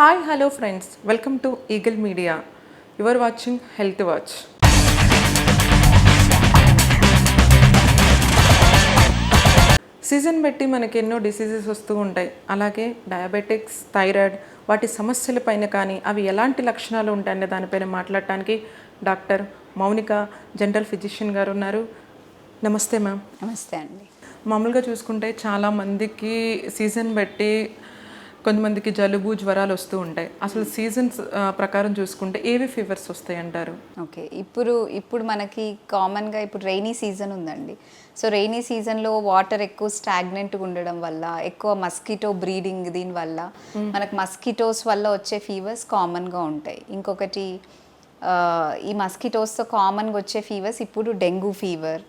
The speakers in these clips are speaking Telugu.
Hi, hello friends. Welcome to Eagle Media. You are watching Health Watch. Season బట్టి మనకి ఎన్నో డిసీజెస్ వస్తూ ఉంటాయి. అలాగే డయాబెటిక్స్, థైరాయిడ్ వాటి సమస్యలపైన కానీ అవి ఎలాంటి లక్షణాలు ఉంటాయనే దానిపైన మాట్లాడటానికి డాక్టర్ మౌనిక జనరల్ ఫిజిషియన్ గారు ఉన్నారు. నమస్తే మ్యామ్. నమస్తే అండి. మామూలుగా చూసుకుంటే చాలామందికి సీజన్ బట్టి కొంతమందికి జలుబు జ్వరాలు వస్తూ ఉంటాయి. అసలు సీజన్స్ ప్రకారం చూసుకుంటే ఏవి ఫీవర్స్ వస్తాయి అంటారు? ఓకే, ఇప్పుడు మనకి కామన్గా ఇప్పుడు రెయినీ సీజన్ ఉందండి. సో రెయినీ సీజన్లో వాటర్ ఎక్కువ స్టాగ్నెంట్గా ఉండడం వల్ల, ఎక్కువ మస్కిటో బ్రీడింగ్ దీనివల్ల మనకు మస్కిటోస్ వల్ల వచ్చే ఫీవర్స్ కామన్గా ఉంటాయి. ఇంకొకటి ఈ మస్కిటోస్తో కామన్గా వచ్చే ఫీవర్స్ ఇప్పుడు dengue fever,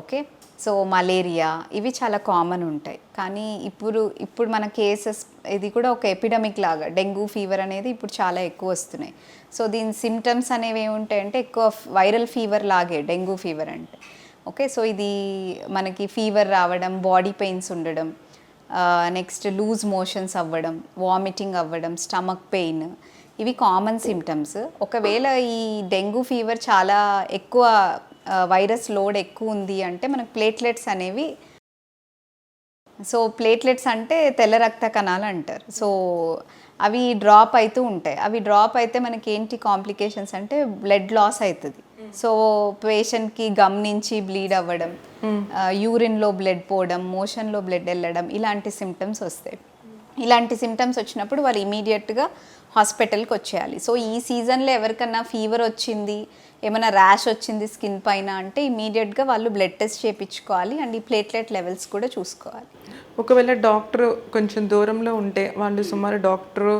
okay, so malaria, ఇవి చాలా కామన్ ఉంటాయి. కానీ ఇప్పుడు మన కేసెస్ ఇది కూడా ఒక ఎపిడమిక్ లాగా డెంగ్యూ ఫీవర్ అనేది ఇప్పుడు చాలా ఎక్కువ వస్తున్నాయి. సో దీని సిమ్టమ్స్ అనేవి ఏముంటాయంటే ఎక్కువ వైరల్ ఫీవర్ లాగే డెంగ్యూ ఫీవర్ అంటే, ఓకే. సో ఇది మనకి ఫీవర్ రావడం, బాడీ పెయిన్స్ ఉండడం, నెక్స్ట్ లూజ్ మోషన్స్ అవ్వడం, వామిటింగ్ అవ్వడం, స్టమక్ పెయిన్, ఇవి కామన్ సిమ్టమ్స్. ఒకవేళ ఈ డెంగ్యూ ఫీవర్ చాలా ఎక్కువ వైరస్ లోడ్ ఎక్కువ ఉంది అంటే మనకు ప్లేట్లెట్స్ అనేవి, సో ప్లేట్లెట్స్ అంటే తెల్ల రక్త కణాలు అంటారు. సో అవి డ్రాప్ అవుతూ ఉంటాయి. అవి డ్రాప్ అయితే మనకి ఏంటి కాంప్లికేషన్స్ అంటే బ్లడ్ లాస్ అవుతుంది. సో పేషెంట్కి గమ్ నుంచి బ్లీడ్ అవ్వడం, యూరిన్లో బ్లడ్ పోవడం, మోషన్లో బ్లడ్ వెళ్ళడం, ఇలాంటి సిమ్టమ్స్ వస్తాయి. ఇలాంటి సిమ్టమ్స్ వచ్చినప్పుడు వాళ్ళు ఇమీడియట్గా హాస్పిటల్కి వచ్చేయాలి. సో ఈ సీజన్లో ఎవరికన్నా ఫీవర్ వచ్చింది, ఏమైనా ర్యాష్ వచ్చింది స్కిన్ పైన అంటే ఇమీడియట్గా వాళ్ళు బ్లడ్ టెస్ట్ చేయించుకోవాలి అండ్ ఈ ప్లేట్లెట్ లెవెల్స్ కూడా చూసుకోవాలి. ఒకవేళ డాక్టర్ కొంచెం దూరంలో ఉంటే, వాళ్ళు సుమారు డాక్టర్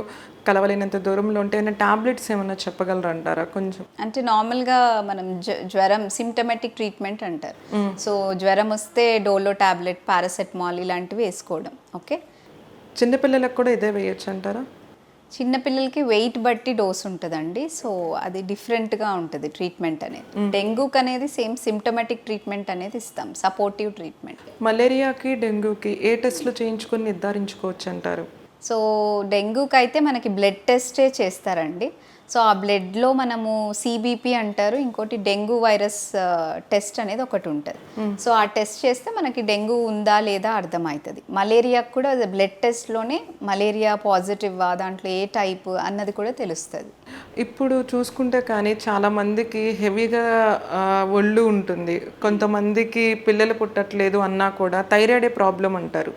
కలవలేనంత దూరంలో ఉంటే ఏమైనా టాబ్లెట్స్ ఏమైనా చెప్పగలరు అంటారా? కొంచెం అంటే నార్మల్గా మనం జ్వరం సిమ్టమాటిక్ ట్రీట్మెంట్ అంటారు. సో జ్వరం వస్తే డోలో టాబ్లెట్, పారాసెటమాల్ ఇలాంటివి వేసుకోవడం, ఓకే. చిన్నపిల్లలకు కూడా ఇదే వేయచ్చు అంటారా? చిన్నపిల్లలకి వెయిట్ బట్టి డోస్ ఉంటుందండి. సో అది డిఫరెంట్గా ఉంటుంది ట్రీట్మెంట్ అనేది. డెంగ్యూకి అనేది సేమ్ సిమ్టమాటిక్ ట్రీట్మెంట్ అనేది ఇస్తాం, సపోర్టివ్ ట్రీట్మెంట్. మలేరియాకి డెంగ్యూకి ఏ టెస్ట్లు చేయించుకొని నిర్ధారించుకోవచ్చు అంటారు? సో డెంగ్యూకి అయితే మనకి బ్లడ్ టెస్టే చేస్తారండి. సో ఆ బ్లడ్లో మనము సిబిపి అంటారు, ఇంకోటి డెంగ్యూ వైరస్ టెస్ట్ అనేది ఒకటి ఉంటుంది. సో ఆ టెస్ట్ చేస్తే మనకి డెంగ్యూ ఉందా లేదా అర్థమవుతుంది. మలేరియాకు కూడా బ్లడ్ టెస్ట్లోనే మలేరియా పాజిటివా, దాంట్లో ఏ టైప్ అన్నది కూడా తెలుస్తుంది. ఇప్పుడు చూసుకుంటే కానీ చాలామందికి హెవీగా ఒళ్ళు ఉంటుంది, కొంతమందికి పిల్లలు పుట్టట్లేదు అన్నా కూడా థైరాయిడే ప్రాబ్లం అంటారు.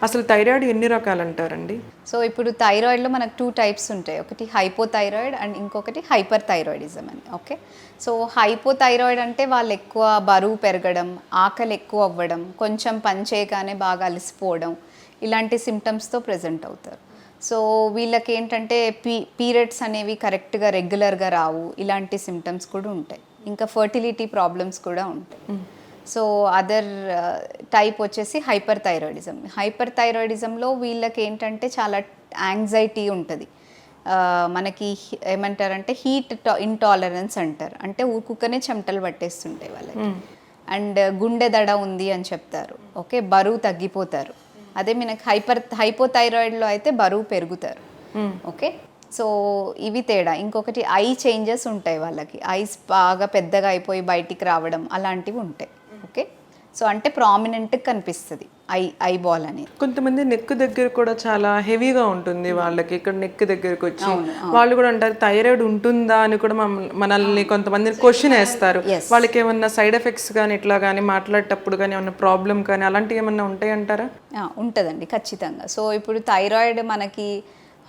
అసలు థైరాయిడ్ ఎన్ని రకాలు అంటారండి? సో ఇప్పుడు థైరాయిడ్లో మనకు 2 టైప్స్ ఉంటాయి. ఒకటి హైపోథైరాయిడ్ అండ్ ఇంకొకటి హైపర్ థైరాయిడిజం అని, ఓకే. సో హైపోథైరాయిడ్ అంటే వాళ్ళు ఎక్కువ బరువు పెరగడం, ఆకలి ఎక్కువ అవ్వడం, కొంచెం పని చేయగానే బాగా అలసిపోవడం, ఇలాంటి సిమ్టమ్స్తో ప్రజెంట్ అవుతారు. సో వీళ్ళకి ఏంటంటే పీరియడ్స్ అనేవి కరెక్ట్గా రెగ్యులర్గా రావు, ఇలాంటి సిమ్టమ్స్ కూడా ఉంటాయి. ఇంకా ఫర్టిలిటీ ప్రాబ్లమ్స్ కూడా ఉంటాయి. సో అదర్ టైప్ వచ్చేసి హైపర్ థైరాయిడిజం. హైపర్ థైరాయిడిజంలో వీళ్ళకి ఏంటంటే చాలా యాంగ్జైటీ ఉంటుంది. మనకి ఏమంటారంటే హీట్ ఇంటాలరెన్స్ అంటారు, అంటే ఊరుకునే చెమటలు పట్టేస్తుంటాయి వాళ్ళకి. అండ్ గుండె దడ ఉంది అని చెప్తారు, ఓకే. బరువు తగ్గిపోతారు. అదే మనకి హైపోథైరాయిడ్లో అయితే బరువు పెరుగుతారు, ఓకే. సో ఇవి తేడా. ఇంకొకటి ఐ చేంజెస్ ఉంటాయి వాళ్ళకి, ఐస్ బాగా పెద్దగా అయిపోయి బయటికి రావడం, అలాంటివి ఉంటాయి, ఓకే. సో అంటే ప్రామినెంట్గా కనిపిస్తుంది ఐ బాల్ అనేది. కొంతమంది నెక్ దగ్గర కూడా చాలా హెవీగా ఉంటుంది వాళ్ళకి, ఇక్కడ నెక్ దగ్గరకు వచ్చి వాళ్ళు కూడా అంటారు థైరాయిడ్ ఉంటుందా అని కూడా మనల్ని కొంతమంది క్వశ్చన్ వేస్తారు. వాళ్ళకి ఏమన్నా సైడ్ ఎఫెక్ట్స్ కానీ ఇట్లా కానీ మాట్లాడేటప్పుడు కానీ ఏమన్నా ప్రాబ్లం కానీ అలాంటివి ఏమన్నా ఉంటాయి అంటారా? ఉంటుందండి ఖచ్చితంగా. సో ఇప్పుడు థైరాయిడ్ మనకి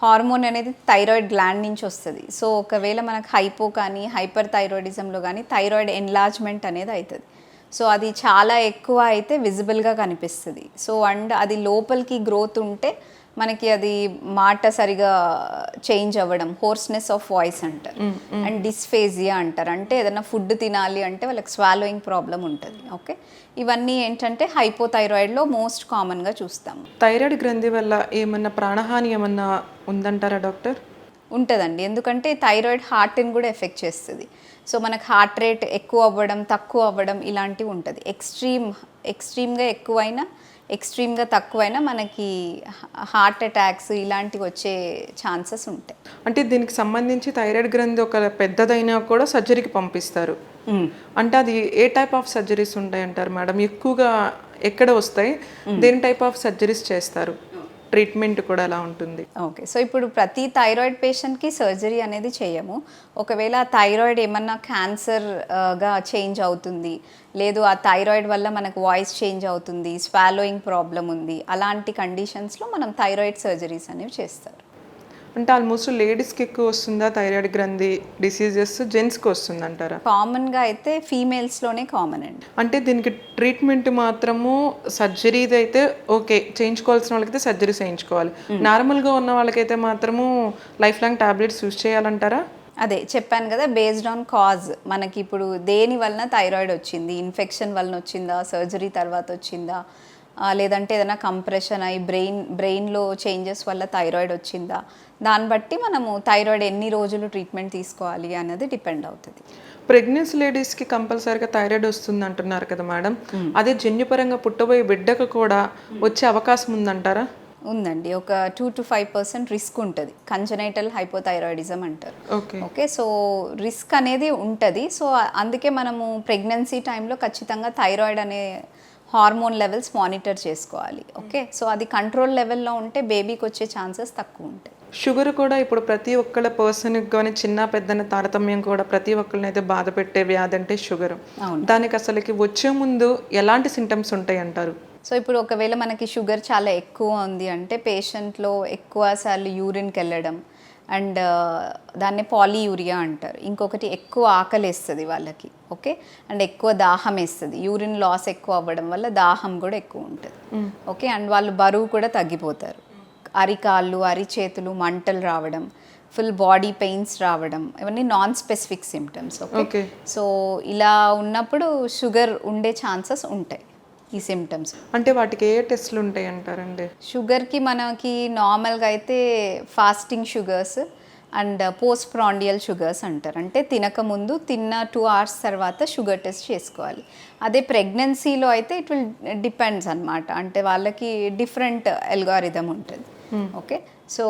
హార్మోన్ అనేది థైరాయిడ్ గ్లాండ్ నుంచి వస్తుంది. సో ఒకవేళ మనకు హైపో కానీ హైపర్ థైరాయిడిజంలో కానీ థైరాయిడ్ ఎన్లార్జ్మెంట్ అనేది అవుతుంది. సో అది చాలా ఎక్కువ అయితే విజిబుల్గా కనిపిస్తుంది. సో అండ్ అది లోపలికి గ్రోత్ ఉంటే మనకి అది మాట సరిగా చేంజ్ అవ్వడం, హోర్స్నెస్ ఆఫ్ వాయిస్ అంటారు, అండ్ డిస్ఫేజియా అంటారు, అంటే ఏదైనా ఫుడ్ తినాలి అంటే వాళ్ళకి స్వాలోయింగ్ ప్రాబ్లం ఉంటుంది, ఓకే. ఇవన్నీ ఏంటంటే హైపోథైరాయిడ్లో మోస్ట్ కామన్గా చూస్తాము. థైరాయిడ్ గ్రంథి వల్ల ఏమన్నా ప్రాణహాని ఏమన్నా ఉందంటారా డాక్టర్? ఉంటుందండి, ఎందుకంటే థైరాయిడ్ హార్ట్ని కూడా ఎఫెక్ట్ చేస్తుంది. సో మనకు హార్ట్ రేట్ ఎక్కువ అవ్వడం, తక్కువ అవ్వడం, ఇలాంటివి ఉంటుంది. ఎక్స్ట్రీమ్గా ఎక్కువైనా ఎక్స్ట్రీమ్గా తక్కువైనా మనకి హార్ట్ అటాక్స్ ఇలాంటివి వచ్చే ఛాన్సెస్ ఉంటాయి. అంటే దీనికి సంబంధించి థైరాయిడ్ గ్రంథి ఒక పెద్దదైనా కూడా సర్జరీకి పంపిస్తారు. అంటే అది ఏ టైప్ ఆఫ్ సర్జరీస్ ఉంటాయి అంటారు మేడం? ఎక్కువగా ఎక్కడ వస్తాయి, దేని టైప్ ఆఫ్ సర్జరీస్ చేస్తారు, ట్రీట్మెంట్ కూడా ఎలా ఉంటుంది? ఓకే, సో ఇప్పుడు ప్రతి థైరాయిడ్ పేషెంట్కి సర్జరీ అనేది చేయము. ఒకవేళ థైరాయిడ్ ఏమన్నా క్యాన్సర్గా చేంజ్ అవుతుంది, లేదు ఆ థైరాయిడ్ వల్ల మనకు వాయిస్ చేంజ్ అవుతుంది, స్వాలోయింగ్ ప్రాబ్లం ఉంది, అలాంటి కండిషన్స్లో మనం థైరాయిడ్ సర్జరీస్ అనేవి చేస్తారు. అంటే ఆల్మోస్ట్ లేడీస్కి ఎక్కువ వస్తుందా థైరాయిడ్ గ్రంథి డిసీజెస్, జెంట్స్కి వస్తుంది అంటారా? కామన్గా అయితే ఫీమేల్స్లోనే కామన్ అండి. అంటే దీనికి ట్రీట్మెంట్ మాత్రము సర్జరీది అయితే ఓకే, చేయించుకోవాల్సిన వాళ్ళకైతే సర్జరీ చేయించుకోవాలి. నార్మల్గా ఉన్న వాళ్ళకైతే మాత్రము లైఫ్ లాంగ్ టాబ్లెట్స్ యూజ్ చేయాలంటారా? అదే చెప్పాను కదా, బేస్డ్ ఆన్ కాజ్. మనకి ఇప్పుడు దేని వలన థైరాయిడ్ వచ్చింది, ఇన్ఫెక్షన్ వలన వచ్చిందా, సర్జరీ తర్వాత వచ్చిందా, లేదంటే ఏదైనా కంప్రెషన్ అయ్యి బ్రెయిన్లో చేంజెస్ వల్ల థైరాయిడ్ వచ్చిందా, దాన్ని బట్టి మనము థైరాయిడ్ ఎన్ని రోజులు ట్రీట్మెంట్ తీసుకోవాలి అన్నది డిపెండ్ అవుతుంది. ప్రెగ్నెన్సీ లేడీస్కి కంపల్సరీగా థైరాయిడ్ వస్తుంది అంటున్నారు కదా మేడం, అదే జన్యుపరంగా పుట్టబోయే బిడ్డకు కూడా వచ్చే అవకాశం ఉందంటారా? ఉందండి, ఒక 2 to 5% రిస్క్ ఉంటుంది. కంజనైటల్ హైపోథైరాయిడిజం అంటారు. ఓకే, సో రిస్క్ అనేది ఉంటుంది. సో అందుకే మనము ప్రెగ్నెన్సీ టైంలో ఖచ్చితంగా థైరాయిడ్ అనే హార్మోన్ లెవెల్స్ మానిటర్ చేసుకోవాలి. ఓకే, సో అది కంట్రోల్ లెవెల్లో ఉంటే బేబీకి వచ్చే ఛాన్సెస్ తక్కువ ఉంటాయి. షుగర్ కూడా ఇప్పుడు ప్రతి ఒక్కళ్ళ పర్సన్కి కానీ చిన్న పెద్దన తారతమ్యం కూడా ప్రతి ఒక్కరిని అయితే బాధ పెట్టే వ్యాధి అంటే షుగర్. దానికి అసలుకి వచ్చే ముందు ఎలాంటి సింటమ్స్ ఉంటాయి అంటారు? సో ఇప్పుడు ఒకవేళ మనకి షుగర్ చాలా ఎక్కువ ఉంది అంటే పేషెంట్లో ఎక్కువ సార్లు యూరిన్కి వెళ్ళడం, అండ్ దాన్ని పాలీయూరియా అంటారు. ఇంకొకటి ఎక్కువ ఆకలి వేస్తుంది వాళ్ళకి. ఓకే, అండ్ ఎక్కువ దాహం వేస్తుంది. యూరిన్ లాస్ ఎక్కువ అవ్వడం వల్ల దాహం కూడా ఎక్కువ ఉంటుంది. ఓకే, అండ్ వాళ్ళు బరువు కూడా తగ్గిపోతారు. అరికాళ్ళు, అరిచేతులు మంటలు రావడం, ఫుల్ బాడీ పెయిన్స్ రావడం, ఇవన్నీ non specific symptoms. Okay, so ఇలా ఉన్నప్పుడు షుగర్ ఉండే ఛాన్సెస్ ఉంటాయి. ఈ సిమ్టమ్స్ అంటే వాటికి ఏ టెస్ట్లు ఉంటాయి అంటారండి? షుగర్కి మనకి నార్మల్గా అయితే fasting sugars and post prandial sugars అంటారు. అంటే తినకముందు, తిన్న 2 hours తర్వాత షుగర్ టెస్ట్ చేసుకోవాలి. అదే ప్రెగ్నెన్సీలో అయితే ఇట్ విల్ డిపెండ్స్ అనమాట. అంటే వాళ్ళకి డిఫరెంట్ ఎల్గారిథం ఉంటుంది. ఓకే, సో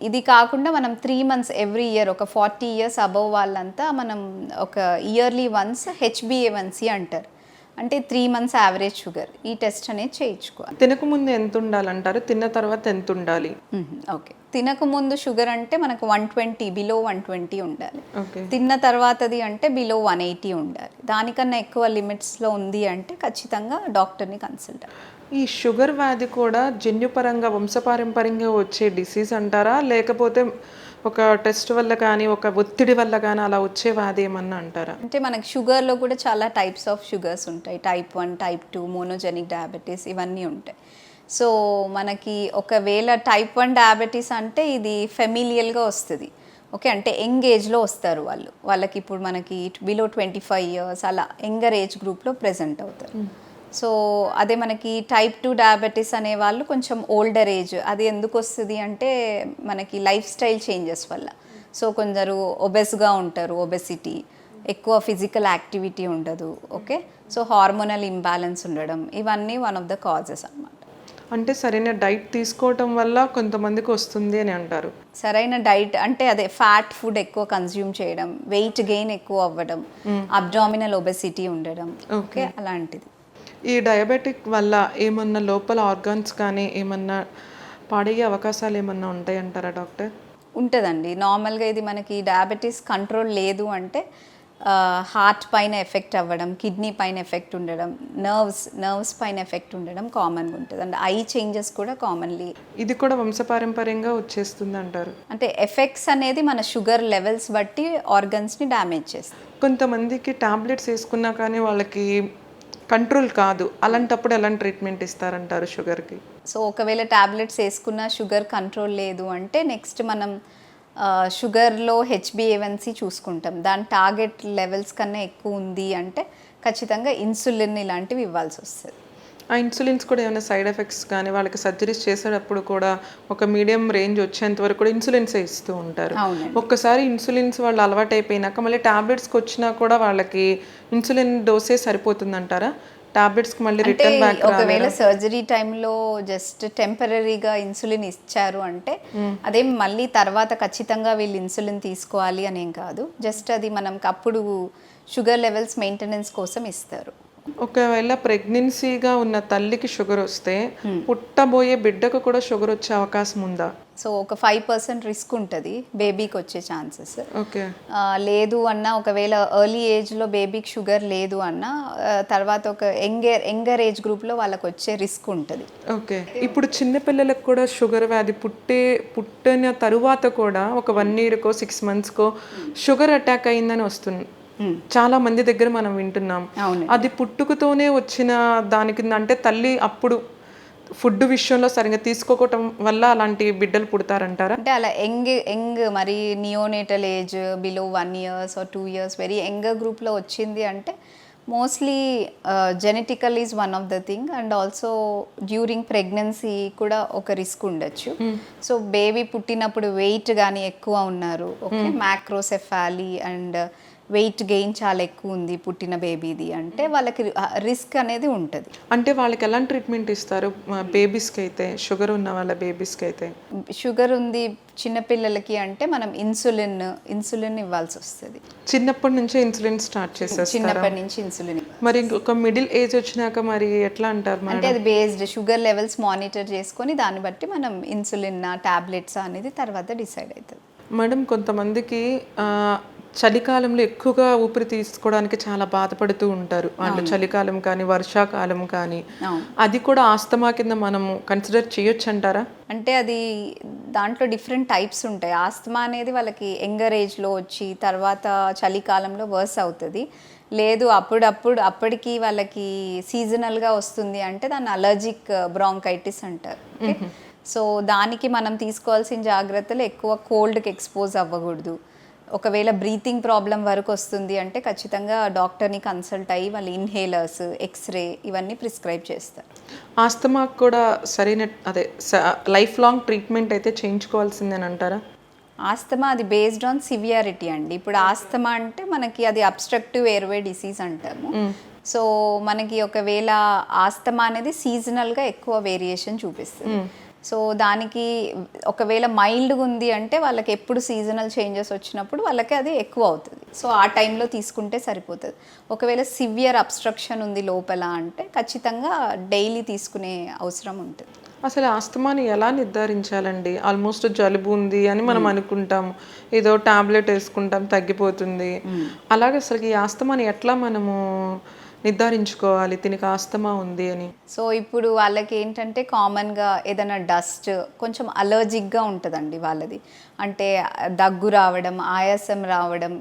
ఇది కాకుండా మనం 3 months ఎవ్రీ ఇయర్, ఒక 40 years అబవ్ వాళ్ళంతా మనం ఒక ఇయర్లీ వన్స్ HbA1c అంటారు. అంటే 3 months యావరేజ్ షుగర్, ఈ టెస్ట్ అనేది చేయించుకోవాలి. తినకముందు ఎంత ఉండాలంటారు, తిన్న తర్వాత ఎంత ఉండాలి? ఓకే, తినకముందు షుగర్ అంటే మనకు 120, బిలో 120 ఉండాలి. ఓకే, తిన్న తర్వాతది అంటే బిలో 180 ఉండాలి. దానికన్నా ఎక్కువ లిమిట్స్లో ఉంది అంటే ఖచ్చితంగా డాక్టర్ని కన్సల్ట్ అవ్వాలి. ఈ షుగర్ వ్యాధి కూడా జన్యుపరంగా వంశపారంపర్యంగా వచ్చే డిసీజ్ అంటారా, లేకపోతే ఒక టెస్ట్ వల్ల కానీ ఒక ఒత్తిడి వల్ల కానీ అలా వచ్చే వ్యాధి ఏమన్నా అంటారా? అంటే మనకి షుగర్లో కూడా చాలా టైప్స్ ఆఫ్ షుగర్స్ ఉంటాయి. Type 1, Type 2, మోనోజెనిక్ డయాబెటీస్, ఇవన్నీ ఉంటాయి. సో మనకి ఒకవేళ Type 1 డయాబెటీస్ అంటే ఇది ఫెమిలియల్గా వస్తుంది. ఓకే, అంటే యంగ్ ఏజ్లో వస్తారు వాళ్ళకి ఇప్పుడు మనకి బిలో 25 years అలా యంగర్ ఏజ్ గ్రూప్లో ప్రెజెంట్ అవుతారు. సో అదే మనకి Type 2 డయాబెటీస్ అనే వాళ్ళు కొంచెం ఓల్డర్ ఏజ్. అది ఎందుకు వస్తుంది అంటే మనకి లైఫ్ స్టైల్ చేంజెస్ వల్ల. సో కొందరు ఒబెస్గా ఉంటారు, ఒబెసిటీ, ఎక్కువ ఫిజికల్ యాక్టివిటీ ఉండదు. ఓకే, సో హార్మోనల్ ఇంబ్యాలెన్స్ ఉండడం, ఇవన్నీ వన్ ఆఫ్ ద కాజెస్ అన్నమాట. అంటే సరైన డైట్ తీసుకోవటం వల్ల కొంతమందికి వస్తుంది అని అంటారు. సరైన డైట్ అంటే అదే ఫ్యాట్ ఫుడ్ ఎక్కువ కన్జ్యూమ్ చేయడం, వెయిట్ గెయిన్ ఎక్కువ అవ్వడం, అబ్డామినల్ ఒబెసిటీ ఉండడం. ఓకే, అలాంటిది. ఈ డయాబెటిక్ వల్ల ఏమన్నా లోపల ఆర్గాన్స్ కానీ ఏమన్నా పాడయ్యే అవకాశాలు ఏమన్నా ఉంటాయి అంటారా డాక్టర్? ఉంటుందండి. నార్మల్గా ఇది మనకి డయాబెటీస్ కంట్రోల్ లేదు అంటే హార్ట్ పైన ఎఫెక్ట్ అవ్వడం, కిడ్నీ పైన ఎఫెక్ట్ ఉండడం, నర్వ్స్ పైన ఎఫెక్ట్ ఉండడం కామన్గా ఉంటుంది. అండ్ ఐ చేంజెస్ కూడా కామన్లీ. ఇది కూడా వంశపారంపర్యంగా వచ్చేస్తుంది అంటారు. అంటే ఎఫెక్ట్స్ అనేది మన షుగర్ లెవెల్స్ బట్టి ఆర్గన్స్ని డ్యామేజ్ చేస్తుంది. కొంతమందికి టాబ్లెట్స్ వేసుకున్నా కానీ వాళ్ళకి కంట్రోల్ కాదు, అలాంటప్పుడు ఎలాంటి ట్రీట్మెంట్ ఇస్తారంటారు షుగర్కి? సో ఒకవేళ టాబ్లెట్స్ వేసుకున్న షుగర్ కంట్రోల్ లేదు అంటే నెక్స్ట్ మనం షుగర్లో HbA1c చూసుకుంటాం. దాని టార్గెట్ లెవెల్స్ కన్నా ఎక్కువ ఉంది అంటే ఖచ్చితంగా ఇన్సులిన్ ఇలాంటివి ఇవ్వాల్సి వస్తుంది. ఆ ఇన్సులిన్స్ కూడా ఏమైనా సైడ్ ఎఫెక్ట్స్ కానీ వాళ్ళకి సర్జరీస్ చేసేటప్పుడు కూడా ఒక మీడియం రేంజ్ వచ్చేంత వరకు కూడా ఇన్సులిన్సే ఇస్తూ ఉంటారు. ఒక్కసారి ఇన్సులిన్స్ వాళ్ళు అలవాటు అయిపోయినాక మళ్ళీ టాబ్లెట్స్కి వచ్చినా కూడా వాళ్ళకి ఇన్సులిన్ డోసే సరిపోతుందంటారా? టాబ్లెట్స్కి మళ్ళీ అంటే రిటర్న్ బ్యాక్ ఒకవేళ సర్జరీ టైంలో జస్ట్ టెంపరీగా ఇన్సులిన్ ఇచ్చారు అంటే అదేం మళ్ళీ తర్వాత ఖచ్చితంగా వీళ్ళు ఇన్సులిన్ తీసుకోవాలి అనేం కాదు, జస్ట్ అది మనం అప్పుడు షుగర్ లెవెల్స్ మెయింటెనెన్స్ కోసం ఇస్తారు. ఒకవేళ ప్రెగ్నెన్సీగా ఉన్న తల్లికి షుగర్ వస్తే పుట్టబోయే బిడ్డకు కూడా షుగర్ వచ్చే అవకాశం ఉందా? సో ఒక 5% రిస్క్ ఉంటుంది బేబీకి వచ్చే ఛాన్సెస్. ఓకే. లేదు అన్న ఒకవేళ ఎర్లీ ఏజ్లో బేబీకి షుగర్ లేదు అన్న తర్వాత ఒక యంగర్ ఏజ్ గ్రూప్లో వాళ్ళకి వచ్చే రిస్క్ ఉంటుంది. ఓకే. ఇప్పుడు చిన్నపిల్లలకు కూడా షుగర్ వ్యాధి పుట్టిన తరువాత కూడా ఒక 1 ఇయర్కో 6 మంత్స్కో షుగర్ అటాక్ అయిందని వస్తుంది, చాలా మంది దగ్గర మనం వింటున్నాం. అది పుట్టుకతోనే వచ్చిన దానికి అంటే తల్లి అప్పుడు ఫుడ్ విషయంలో సరిగ్గా తీసుకోవటం వల్ల అలాంటి బిడ్డలు పుడతారంటారా? అంటే అలా యంగ్ మరి neonatal age below 1 years or 2 years very younger గ్రూప్లో వచ్చింది అంటే mostly genetical is one of the thing and also during pregnancy కూడా ఒక రిస్క్ ఉండొచ్చు. సో బేబీ పుట్టినప్పుడు వెయిట్ కానీ ఎక్కువ ఉన్నారు, ఓకే, మ్యాక్రోసెఫాలీ అండ్ వెయిట్ గెయిన్ చాలా ఎక్కువ ఉంది పుట్టిన బేబీది అంటే వాళ్ళకి రిస్క్ అనేది ఉంటుంది. అంటే వాళ్ళకి ఎలాంటి ట్రీట్మెంట్ ఇస్తారు బేబీస్కి అయితే, షుగర్ ఉన్న వాళ్ళ బేబీస్కి అయితే? షుగర్ ఉంది చిన్నపిల్లలకి అంటే మనం ఇన్సులిన్ ఇవ్వాల్సి వస్తుంది. చిన్నప్పటి నుంచే ఇన్సులిన్ స్టార్ట్ చేసేస్తారు? చిన్నప్పటి నుంచి ఇన్సులిన్. మరి ఒక మిడిల్ ఏజ్ వచ్చినాక మరి ఎట్లా అంటారు? అంటే అది బేస్డ్ షుగర్ లెవెల్స్ మానిటర్ చేసుకొని దాన్ని బట్టి మనం ఇన్సులిన్ టాబ్లెట్స్ అనేది తర్వాత డిసైడ్ అవుతుంది. మేడం, కొంతమందికి చలికాలంలో ఎక్కువగా ఊపిరి తీసుకోవడానికి చాలా బాధపడుతూ ఉంటారు వాళ్ళు, చలికాలం కానీ వర్షాకాలం కానీ, అది కూడా ఆస్తమా కింద మనము కన్సిడర్ చేయొచ్చు అంటారా? అంటే అది దాంట్లో డిఫరెంట్ టైప్స్ ఉంటాయి. ఆస్తమా అనేది వాళ్ళకి యంగర్ ఏజ్లో వచ్చి తర్వాత చలికాలంలో వర్స్ అవుతుంది. లేదు అప్పటికి వాళ్ళకి సీజనల్గా వస్తుంది అంటే దాన్ని అలర్జిక్ బ్రాంకైటిస్ అంటారు. సో దానికి మనం తీసుకోవాల్సిన జాగ్రత్తలు ఎక్కువ కోల్డ్కి ఎక్స్పోజ్ అవ్వకూడదు. ఒకవేళ బ్రీతింగ్ ప్రాబ్లం వరకు వస్తుంది అంటే ఖచ్చితంగా డాక్టర్ని కన్సల్ట్ అయ్యి వాళ్ళు ఇన్హేలర్స్, ఎక్స్రే ఇవన్నీ ప్రిస్క్రైబ్ చేస్తారు. ఆస్తమాకు కూడా సరైన లైఫ్ లాంగ్ ట్రీట్మెంట్ అయితే చేయించుకోవాల్సిందని అంటారా? ఆస్తమా అది బేస్డ్ ఆన్ సివియారిటీ అండి. ఇప్పుడు ఆస్తమా అంటే మనకి అది అబ్స్ట్రక్టివ్ ఎయిర్వే డిసీజ్ అంటాము. సో మనకి ఒకవేళ ఆస్తమా అనేది సీజనల్గా ఎక్కువ వేరియేషన్ చూపిస్తుంది. సో దానికి ఒకవేళ మైల్డ్గా ఉంది అంటే వాళ్ళకి ఎప్పుడు సీజనల్ చేంజెస్ వచ్చినప్పుడు వాళ్ళకి అది ఎక్కువ అవుతుంది. సో ఆ టైంలో తీసుకుంటే సరిపోతుంది. ఒకవేళ సివియర్ అబ్స్ట్రక్షన్ ఉంది లోపల అంటే ఖచ్చితంగా డైలీ తీసుకునే అవసరం ఉంటుంది. అసలు ఆస్తమాని ఎలా నిర్ధారించాలండి? ఆల్మోస్ట్ జలుబు ఉంది అని మనం అనుకుంటాము, ఏదో టాబ్లెట్ వేసుకుంటాం తగ్గిపోతుంది. అలాగే అసలు ఈ ఆస్తమాని ఎట్లా మనము నిర్ధారించుకోవాలి దీనికి ఆస్తమా ఉంది అని? సో ఇప్పుడు వాళ్ళకి ఏంటంటే కామన్గా ఏదైనా డస్ట్ కొంచెం అలర్జిక్గా ఉంటుందండి వాళ్ళది, అంటే దగ్గు రావడం, ఆయాసం రావడం,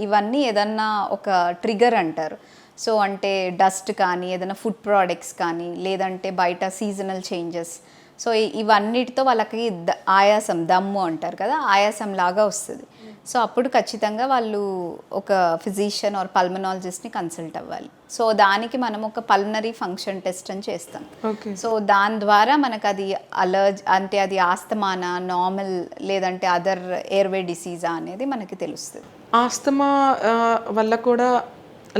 ఇవన్నీ ఏదన్నా ఒక ట్రిగర్ అంటారు. సో అంటే డస్ట్ కానీ ఏదైనా ఫుడ్ ప్రోడక్ట్స్ కానీ లేదంటే బయట సీజనల్ చేంజెస్, సో ఇవన్నిటితో వాళ్ళకి ఆయాసం, దమ్ము అంటారు కదా, ఆయాసం లాగా వస్తుంది. సో అప్పుడు ఖచ్చితంగా వాళ్ళు ఒక ఫిజిషియన్ ఆర్ పల్మనాలజిస్ట్ని కన్సల్ట్ అవ్వాలి. సో దానికి మనం ఒక పల్మనరీ ఫంక్షన్ టెస్ట్ అని చేస్తాం. సో దాని ద్వారా మనకు అది అంటే అది ఆస్తమానా, నార్మల్ లేదంటే అదర్ ఎయిర్వే డిసీజా అనేది మనకి తెలుస్తుంది. ఆస్తమా వల్ల కూడా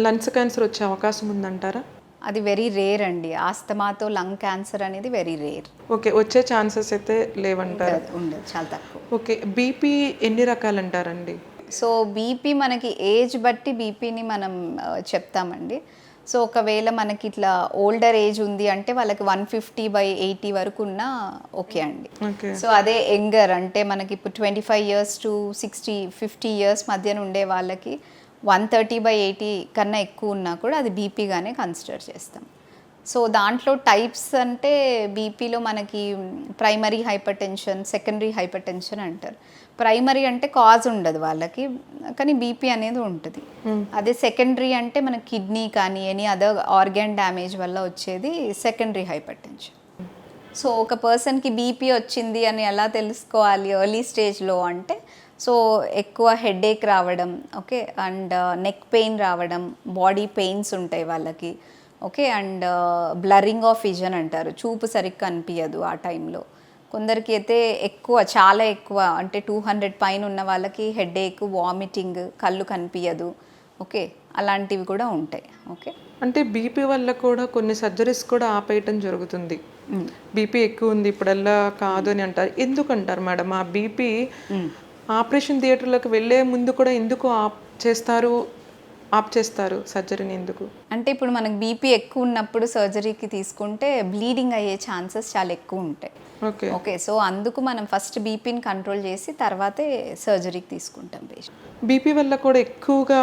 లంగ్స్ క్యాన్సర్ వచ్చే అవకాశం ఉందంటారా? అది వెరీ రేర్ అండి. ఆస్తమాతో లంగ్ క్యాన్సర్ అనేది వెరీ రేర్. ఓకే, వచ్చే ఛాన్సెస్ అయితే లేవంటారు? ఉండదు, చాలా తక్కువ. ఓకే, బీపీ ఎన్ని రకాలు అంటారండి? సో బీపీ మనకి ఏజ్ బట్టి బీపీని మనం చెప్తామండి. సో ఒకవేళ మనకి ఇట్లా ఓల్డర్ ఏజ్ ఉంది అంటే వాళ్ళకి 150/80 వరకు ఉన్నా ఓకే అండి. సో అదే యంగర్ అంటే మనకి ఇప్పుడు 25 years to 50 years మధ్యన ఉండే వాళ్ళకి 130/80 కన్నా ఎక్కువ ఉన్నా కూడా అది బీపీగానే కన్సిడర్ చేస్తాం. సో దాంట్లో టైప్స్ అంటే బీపీలో మనకి primary hyper tension, secondary hyper tension అంటారు. ప్రైమరీ అంటే కాజ్ ఉండదు వాళ్ళకి, కానీ బీపీ అనేది ఉంటుంది. అదే సెకండరీ అంటే మన కిడ్నీ కానీ ఎనీ అదర్ ఆర్గాన్ డ్యామేజ్ వల్ల వచ్చేది సెకండరీ హైపర్ టెన్షన్. సో ఒక పర్సన్కి బీపీ వచ్చింది అని ఎలా తెలుసుకోవాలి ఎర్లీ స్టేజ్లో అంటే, సో ఎక్కువ హెడేక్ రావడం, ఓకే, అండ్ నెక్ పెయిన్ రావడం, బాడీ పెయిన్స్ ఉంటాయి వాళ్ళకి, okay, and blurring of vision అంటారు, చూపు సరిగ్గా కనిపించదు ఆ టైంలో. కొందరికి అయితే చాలా ఎక్కువ అంటే 200 పైన ఉన్న వాళ్ళకి హెడేక్, వామిటింగ్, కళ్ళు కనిపించదు, ఓకే, అలాంటివి కూడా ఉంటాయి. ఓకే. అంటే బీపీ వల్ల కూడా కొన్ని సర్జరీస్ కూడా ఆపేయటం జరుగుతుంది. బీపీ ఎక్కువ ఉంది ఇప్పుడల్లా కాదు అని అంటారు. ఎందుకు అంటారు మేడం? ఆ బీపీ ఆపరేషన్ థియేటర్లోకి వెళ్ళే ముందు కూడా ఎందుకు ఆప్ చేస్తారు సర్జరీని ఎందుకు? అంటే ఇప్పుడు మనకు బీపీ ఎక్కువ ఉన్నప్పుడు సర్జరీకి తీసుకుంటే బ్లీడింగ్ అయ్యే ఛాన్సెస్ చాలా ఎక్కువ ఉంటాయి. ఓకే. ఓకే, సో అందుకు మనం ఫస్ట్ బీపీని కంట్రోల్ చేసి తర్వాతే సర్జరీకి తీసుకుంటాం పేషెంట్. బీపీ వల్ల కూడా ఎక్కువగా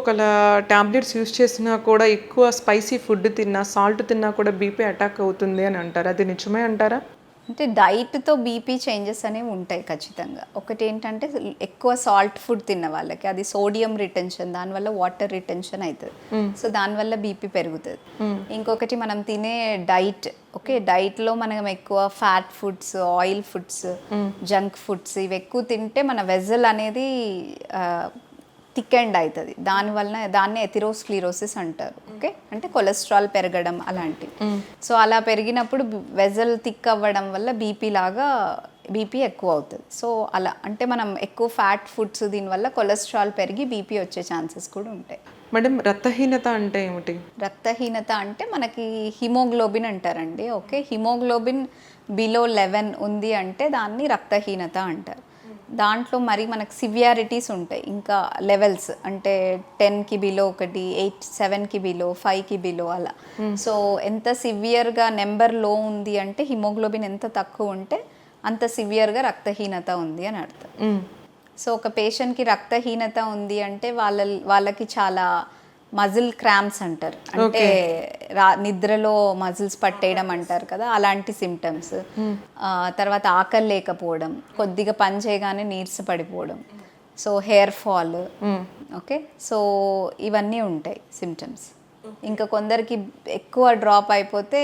ఒకలా టాబ్లెట్స్ యూజ్ చేసినా కూడా ఎక్కువ స్పైసీ ఫుడ్ తిన్నా, సాల్ట్ తిన్నా కూడా బీపీ అటాక్ అవుతుంది అని అంటారు. అది నిజమే అంటారా? అంటే డైట్తో బీపీ చేంజెస్ అనేవి ఉంటాయి ఖచ్చితంగా. ఒకటి ఏంటంటే ఎక్కువ సాల్ట్ ఫుడ్ తిన్న వాళ్ళకి అది సోడియం రిటెన్షన్, దానివల్ల వాటర్ రిటెన్షన్ అవుతుంది. సో దానివల్ల బీపీ పెరుగుతుంది. ఇంకొకటి మనం తినే డైట్. ఓకే, డైట్లో మనం ఎక్కువ fat foods, oil foods, junk foods ఇవి ఎక్కువ తింటే మన వెజల్ అనేది థిక్ అండ్ అవుతుంది. దాన్ని ఎథిరోస్క్లీరోసిస్ అంటారు. ఓకే, అంటే కొలెస్ట్రాల్ పెరగడం అలాంటివి. సో అలా పెరిగినప్పుడు వెజల్ థిక్ అవ్వడం వల్ల బీపీ ఎక్కువ అవుతుంది. సో అలా అంటే మనం ఎక్కువ ఫ్యాట్ ఫుడ్స్ దీనివల్ల కొలెస్ట్రాల్ పెరిగి బీపీ వచ్చే ఛాన్సెస్ కూడా ఉంటాయి. మేడం, రక్తహీనత అంటే ఏమిటి? రక్తహీనత అంటే మనకి హిమోగ్లోబిన్ అంటారండి. ఓకే, హిమోగ్లోబిన్ బిలో 11 ఉంది అంటే దాన్ని రక్తహీనత అంటారు. దాంట్లో మరి మనకు సివియారిటీస్ ఉంటాయి, ఇంకా లెవెల్స్ అంటే 10కి బిలో ఒకటి, 7కి బిలో, 5కి బిలో అలా. సో ఎంత సివియర్గా నెంబర్ లో ఉంది అంటే హిమోగ్లోబిన్ ఎంత తక్కువ ఉంటే అంత సివియర్గా రక్తహీనత ఉంది అని అర్థం. సో ఒక పేషెంట్కి రక్తహీనత ఉంది అంటే వాళ్ళకి చాలా మజిల్ క్రాంప్స్ అంటారు, అంటే నిద్రలో మజిల్స్ పట్టేయడం అంటారు కదా, అలాంటి సిమ్టమ్స్. తర్వాత ఆకలి లేకపోవడం, కొద్దిగా పని చేయగానే నీరస పడిపోవడం, so hair fall. Okay, so ఇవన్నీ ఉంటాయి సిమ్టమ్స్. ఇంకా కొందరికి ఎక్కువ డ్రాప్ అయిపోతే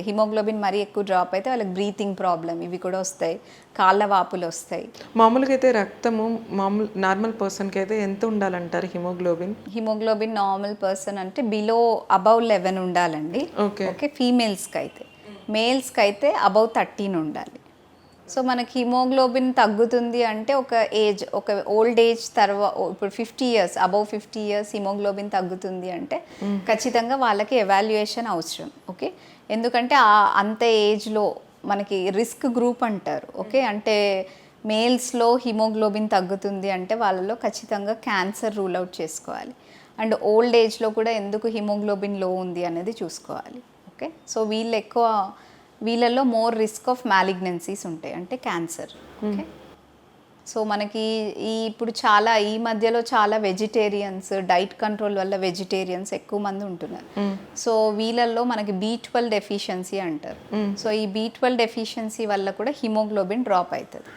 హిమోగ్లోబిన్ మరీ ఎక్కువ డ్రాప్ అయితే వాళ్ళకి బ్రీతింగ్ ప్రాబ్లం ఇవి కూడా వస్తాయి, కాళ్ళ వాపులు వస్తాయి. మామూలుగా అయితే నార్మల్ పర్సన్కి అయితే ఎంత ఉండాలంటారు హిమోగ్లోబిన్? హిమోగ్లోబిన్ నార్మల్ పర్సన్ అంటే అబౌవ్ 11 ఉండాలండి. ఓకే, ఫీమేల్స్కి అయితే. మేల్స్కి అయితే అబౌవ్ 13 ఉండాలి. సో మనకి హిమోగ్లోబిన్ తగ్గుతుంది అంటే ఒక ఓల్డ్ ఏజ్ తర్వాత ఇప్పుడు 50 ఇయర్స్, అబౌవ్ 50 ఇయర్స్ హిమోగ్లోబిన్ తగ్గుతుంది అంటే ఖచ్చితంగా వాళ్ళకి ఎవాల్యుయేషన్ అవసరం. ఓకే, ఎందుకంటే అంత ఏజ్లో మనకి రిస్క్ గ్రూప్ అంటారు. ఓకే, అంటే మేల్స్లో హిమోగ్లోబిన్ తగ్గుతుంది అంటే వాళ్ళలో ఖచ్చితంగా క్యాన్సర్ రూల్ అవుట్ చేసుకోవాలి. అండ్ ఓల్డ్ ఏజ్లో కూడా ఎందుకు హిమోగ్లోబిన్ లో ఉంది అనేది చూసుకోవాలి. ఓకే, సో వీళ్ళల్లో మోర్ రిస్క్ ఆఫ్ మ్యాలిగ్నెన్సీస్ ఉంటాయి, అంటే క్యాన్సర్. ఓకే, సో మనకి ఇప్పుడు ఈ మధ్యలో చాలా వెజిటేరియన్స్, డైట్ కంట్రోల్ వల్ల వెజిటేరియన్స్ ఎక్కువ మంది ఉంటున్నారు. సో వీళ్ళల్లో మనకి B12 డెఫిషియన్సీ అంటారు. సో ఈ B12 డెఫిషియన్సీ వల్ల కూడా హిమోగ్లోబిన్ డ్రాప్ అవుతుంది.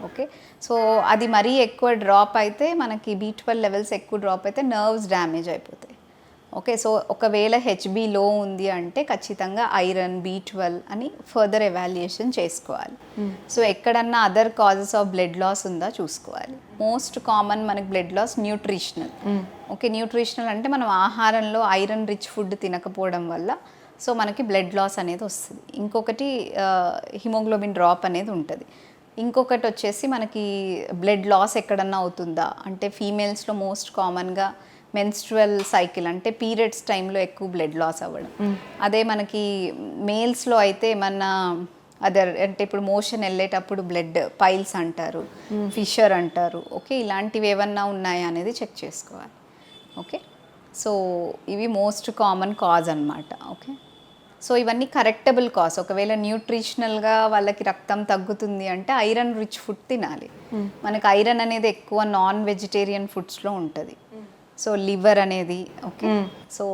ఓకే, సో అది మరీ ఎక్కువ డ్రాప్ అయితే మనకి B12 లెవెల్స్ ఎక్కువ డ్రాప్ అయితే నర్వ్స్ డ్యామేజ్ అయిపోతాయి. ఓకే, సో ఒకవేళ HB లో ఉంది అంటే ఖచ్చితంగా ఐరన్, B12 అని ఫర్దర్ ఎవాల్యుయేషన్ చేసుకోవాలి. సో ఎక్కడన్నా other causes of blood loss ఉందా చూసుకోవాలి. మోస్ట్ కామన్ మనకి blood loss nutritional. Okay, nutritional అంటే మనం ఆహారంలో ఐరన్ రిచ్ ఫుడ్ తినకపోవడం వల్ల సో మనకి బ్లడ్ లాస్ అనేది వస్తుంది. ఇంకొకటి హిమోగ్లోబిన్ డ్రాప్ అనేది ఉంటుంది. ఇంకొకటి వచ్చేసి మనకి బ్లడ్ లాస్ ఎక్కడన్నా అవుతుందా అంటే ఫీమేల్స్లో మోస్ట్ కామన్గా మెన్స్ట్రువల్ సైకిల్ అంటే పీరియడ్స్ టైంలో ఎక్కువ బ్లడ్ లాస్ అవ్వడం. అదే మనకి మేల్స్లో అయితే ఏమన్నా అంటే ఇప్పుడు మోషన్ వెళ్ళేటప్పుడు బ్లడ్ పైల్స్ అంటారు, ఫిషర్ అంటారు. ఓకే, ఇలాంటివి ఏమన్నా ఉన్నాయా అనేది చెక్ చేసుకోవాలి. ఓకే, సో ఇవి మోస్ట్ కామన్ కాజ్ అన్నమాట. ఓకే, సో ఇవన్నీ కరెక్టబుల్ కాజ్. ఒకవేళ న్యూట్రిషనల్గా వాళ్ళకి రక్తం తగ్గుతుంది అంటే ఐరన్ రిచ్ ఫుడ్ తినాలి. మనకి ఐరన్ అనేది ఎక్కువ నాన్ వెజిటేరియన్ ఫుడ్స్లో ఉంటుంది. సో లివర్ అనేది. ఓకే, సో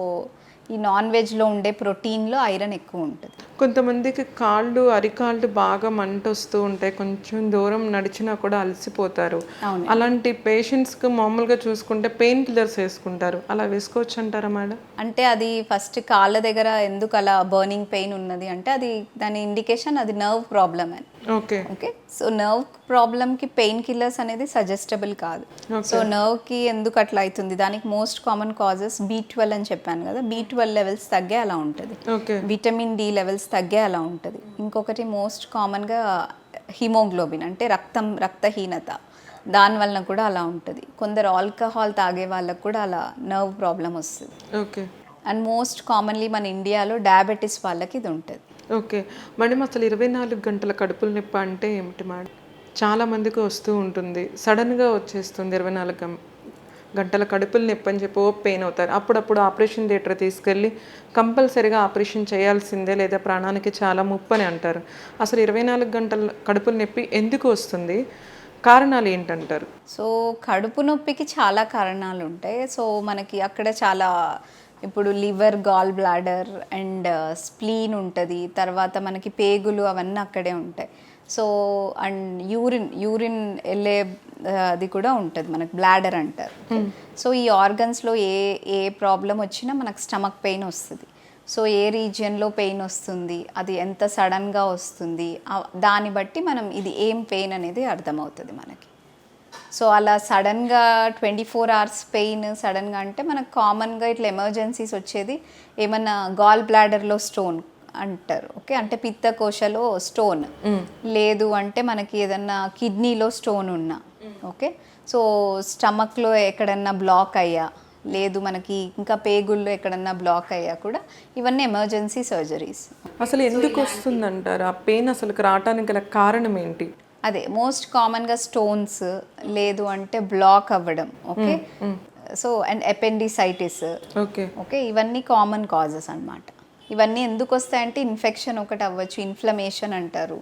ఈ నాన్ వెజ్లో ఉండే ప్రోటీన్లో ఐరన్ ఎక్కువ ఉంటుంది. కొంతమందికి అరికాళ్ళు బాగా మంట వస్తూ ఉంటాయి, కొంచెం దూరం నడిచినా కూడా అలసిపోతారు. అలాంటి పేషెంట్స్కి మామూలుగా చూసుకుంటే పెయిన్ కిల్లర్స్ వేసుకుంటారు, అలా వేసుకోవచ్చు అంటారా మేడం? అంటే అది ఫస్ట్ కాళ్ళ దగ్గర ఎందుకు అలా బర్నింగ్ పెయిన్ ఉన్నది అంటే దాని ఇండికేషన్ అది నర్వ్ ప్రాబ్లమ్ అని. ఓకే, సో నర్వ్ ప్రాబ్లమ్కి పెయిన్ కిల్లర్స్ అనేది సజెస్టబుల్ కాదు. సో నర్వ్కి ఎందుకు అట్లా అవుతుంది, దానికి మోస్ట్ కామన్ కాజెస్ B12 అని చెప్పాను కదా, B12 లెవెల్స్ తగ్గే అలా ఉంటుంది, విటమిన్ D లెవెల్స్ తగ్గే అలా ఉంటుంది. ఇంకొకటి మోస్ట్ కామన్గా హిమోగ్లోబిన్ అంటే రక్తహీనత. దాని వలన కూడా అలా ఉంటుంది. కొందరు ఆల్కహాల్ తాగే వాళ్ళకు కూడా అలా నర్వ్ ప్రాబ్లం వస్తుంది. ఓకే. అండ్ మోస్ట్ కామన్లీ మన ఇండియాలో డయాబెటీస్ వాళ్ళకి ఇది ఉంటుంది. ఓకే. మేడం అసలు 24 గంటల కడుపుల నొప్పి అంటే ఏమిటి మేడం? చాలా మందికి వస్తూ ఉంటుంది. సడన్గా వచ్చేస్తుంది 24 గంటల కడుపుల నొప్పి అని చెప్పి పెయిన్ అవుతారు. అప్పుడప్పుడు ఆపరేషన్ థియేటర్ తీసుకెళ్ళి కంపల్సరీగా ఆపరేషన్ చేయాల్సిందే లేదా ప్రాణానికి చాలా ముప్పు అని అంటారు. అసలు 24 గంటల కడుపుల నొప్పి ఎందుకు వస్తుంది? కారణాలు ఏంటంటారు? సో కడుపు నొప్పికి చాలా కారణాలు ఉంటాయి. సో మనకి అక్కడ చాలా ఇప్పుడు liver, gall bladder and spleen ఉంటుంది. తర్వాత మనకి పేగులు అవన్నీ అక్కడే ఉంటాయి. సో అండ్ యూరిన్ వెళ్ళే అది కూడా ఉంటుంది, మనకి బ్లాడర్ అంటారు. సో ఈ ఆర్గన్స్లో ఏ ప్రాబ్లం వచ్చినా మనకు స్టమక్ పెయిన్ వస్తుంది. సో ఏ రీజియన్లో పెయిన్ వస్తుంది, అది ఎంత సడన్గా వస్తుంది, దాన్ని బట్టి మనం ఇది ఏం పెయిన్ అనేది అర్థమవుతుంది మనకి. సో అలా సడన్గా 24 hours పెయిన్ సడన్గా అంటే మనకు కామన్గా ఇట్లా ఎమర్జెన్సీస్ వచ్చేది ఏమన్నా గాల్ బ్లాడర్లో స్టోన్ అంటారు. ఓకే, అంటే పిత్తకోశలో స్టోన్ లేదు అంటే మనకి ఏదన్నా కిడ్నీలో స్టోన్ ఉన్నా, ఓకే, సో స్టమక్లో ఎక్కడన్నా బ్లాక్ అయ్యా, లేదు మనకి ఇంకా పేగుల్లో ఎక్కడన్నా బ్లాక్ అయ్యా కూడా ఇవన్నీ ఎమర్జెన్సీ సర్జరీస్. అసలు ఎందుకు వస్తుందంటారు ఆ పెయిన్? అసలు రావటానికి గల కారణం ఏంటి? అదే మోస్ట్ కామన్గా స్టోన్స్, లేదు అంటే బ్లాక్ అవ్వడం, okay, so and appendicitis, okay okay, ఇవన్నీ కామన్ కాజెస్ అన్నమాట. ఇవన్నీ ఎందుకు వస్తాయంటే ఇన్ఫెక్షన్ ఒకటి అవ్వచ్చు, ఇన్ఫ్లమేషన్ అంటారు,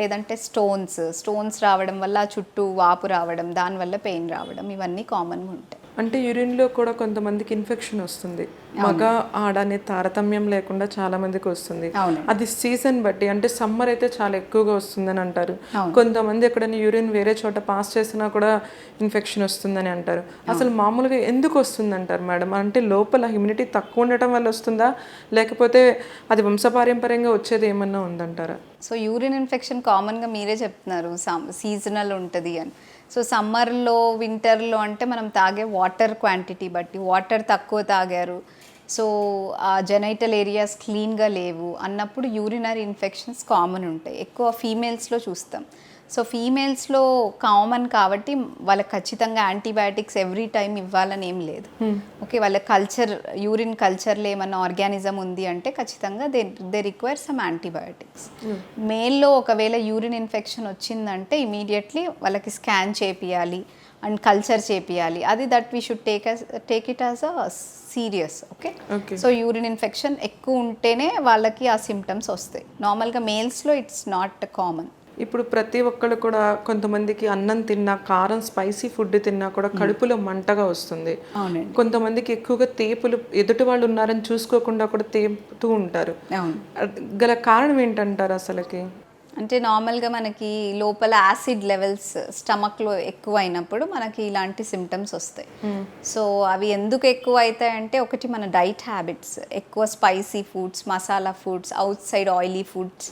లేదంటే స్టోన్స్ రావడం వల్ల చుట్టూ వాపు రావడం, దానివల్ల పెయిన్ రావడం, ఇవన్నీ కామన్గా ఉంటాయి. అంటే యూరిన్లో కూడా కొంతమందికి ఇన్ఫెక్షన్ వస్తుంది. మగ ఆడ అనే తారతమ్యం లేకుండా చాలా మందికి వస్తుంది. అది సీజన్ బట్టి, అంటే సమ్మర్ అయితే చాలా ఎక్కువగా వస్తుందని అంటారు. కొంతమంది ఎక్కడైనా యూరిన్ వేరే చోట పాస్ చేసినా కూడా ఇన్ఫెక్షన్ వస్తుందని అంటారు. అసలు మామూలుగా ఎందుకు వస్తుంది అంటారు మేడం? అంటే లోపల ఇమ్యూనిటీ తక్కువ ఉండటం వల్ల వస్తుందా, లేకపోతే అది వంశపారంపర్యంగా వచ్చేది ఏమన్నా ఉందంటారా? సో యూరిన్ ఇన్ఫెక్షన్ కామన్గా మీరే చెప్తున్నారు సీజనల్ ఉంటుంది అని. సో సమ్మర్లో, వింటర్లో అంటే మనం తాగే వాటర్ క్వాంటిటీ బట్టి, వాటర్ తక్కువ తాగారు, సో ఆ జెనైటల్ ఏరియాస్ క్లీన్గా లేవు అన్నప్పుడు యూరినరీ ఇన్ఫెక్షన్స్ కామన్ ఉంటాయి. ఎక్కువ ఫీమేల్స్లో చూస్తాం. సో ఫీమేల్స్లో కామన్ కాబట్టి వాళ్ళకి ఖచ్చితంగా యాంటీబయాటిక్స్ ఎవ్రీ టైం ఇవ్వాలని ఏం లేదు. ఓకే, వాళ్ళ యూరిన్ కల్చర్లో ఏమన్నా ఆర్గానిజం ఉంది అంటే ఖచ్చితంగా దే రిక్వైర్ సమ్ యాంటీబయాటిక్స్. మేల్లో ఒకవేళ యూరిన్ ఇన్ఫెక్షన్ వచ్చిందంటే ఇమీడియట్లీ వాళ్ళకి స్కాన్ చేపియాలి అండ్ కల్చర్ చేపియాలి. అది that we should take it as a serious. Okay, so urine infection ఎక్కువ ఉంటేనే వాళ్ళకి ఆ సిమ్టమ్స్ వస్తాయి. నార్మల్గా మేల్స్లో ఇట్స్ నాట్ కామన్. ఇప్పుడు ప్రతి ఒక్కళ్ళు కూడా, కొంతమందికి అన్నం తిన్నా, కారం స్పైసీ ఫుడ్ తిన్నా కూడా కడుపులో మంటగా వస్తుంది. కొంతమందికి ఎక్కువగా తేపులు, ఎదుటి వాళ్ళు ఉన్నారని చూసుకోకుండా కూడా తేపుతూ ఉంటారు. గల కారణం ఏంటంటారు అసలుకి? అంటే నార్మల్గా మనకి లోపల యాసిడ్ లెవెల్స్ స్టమక్లో ఎక్కువ అయినప్పుడు మనకి ఇలాంటి సిమ్టమ్స్ వస్తాయి. సో అవి ఎందుకు ఎక్కువ అవుతాయంటే, ఒకటి మన డైట్ హ్యాబిట్స్, ఎక్కువ spicy foods, masala foods, out side oily foods,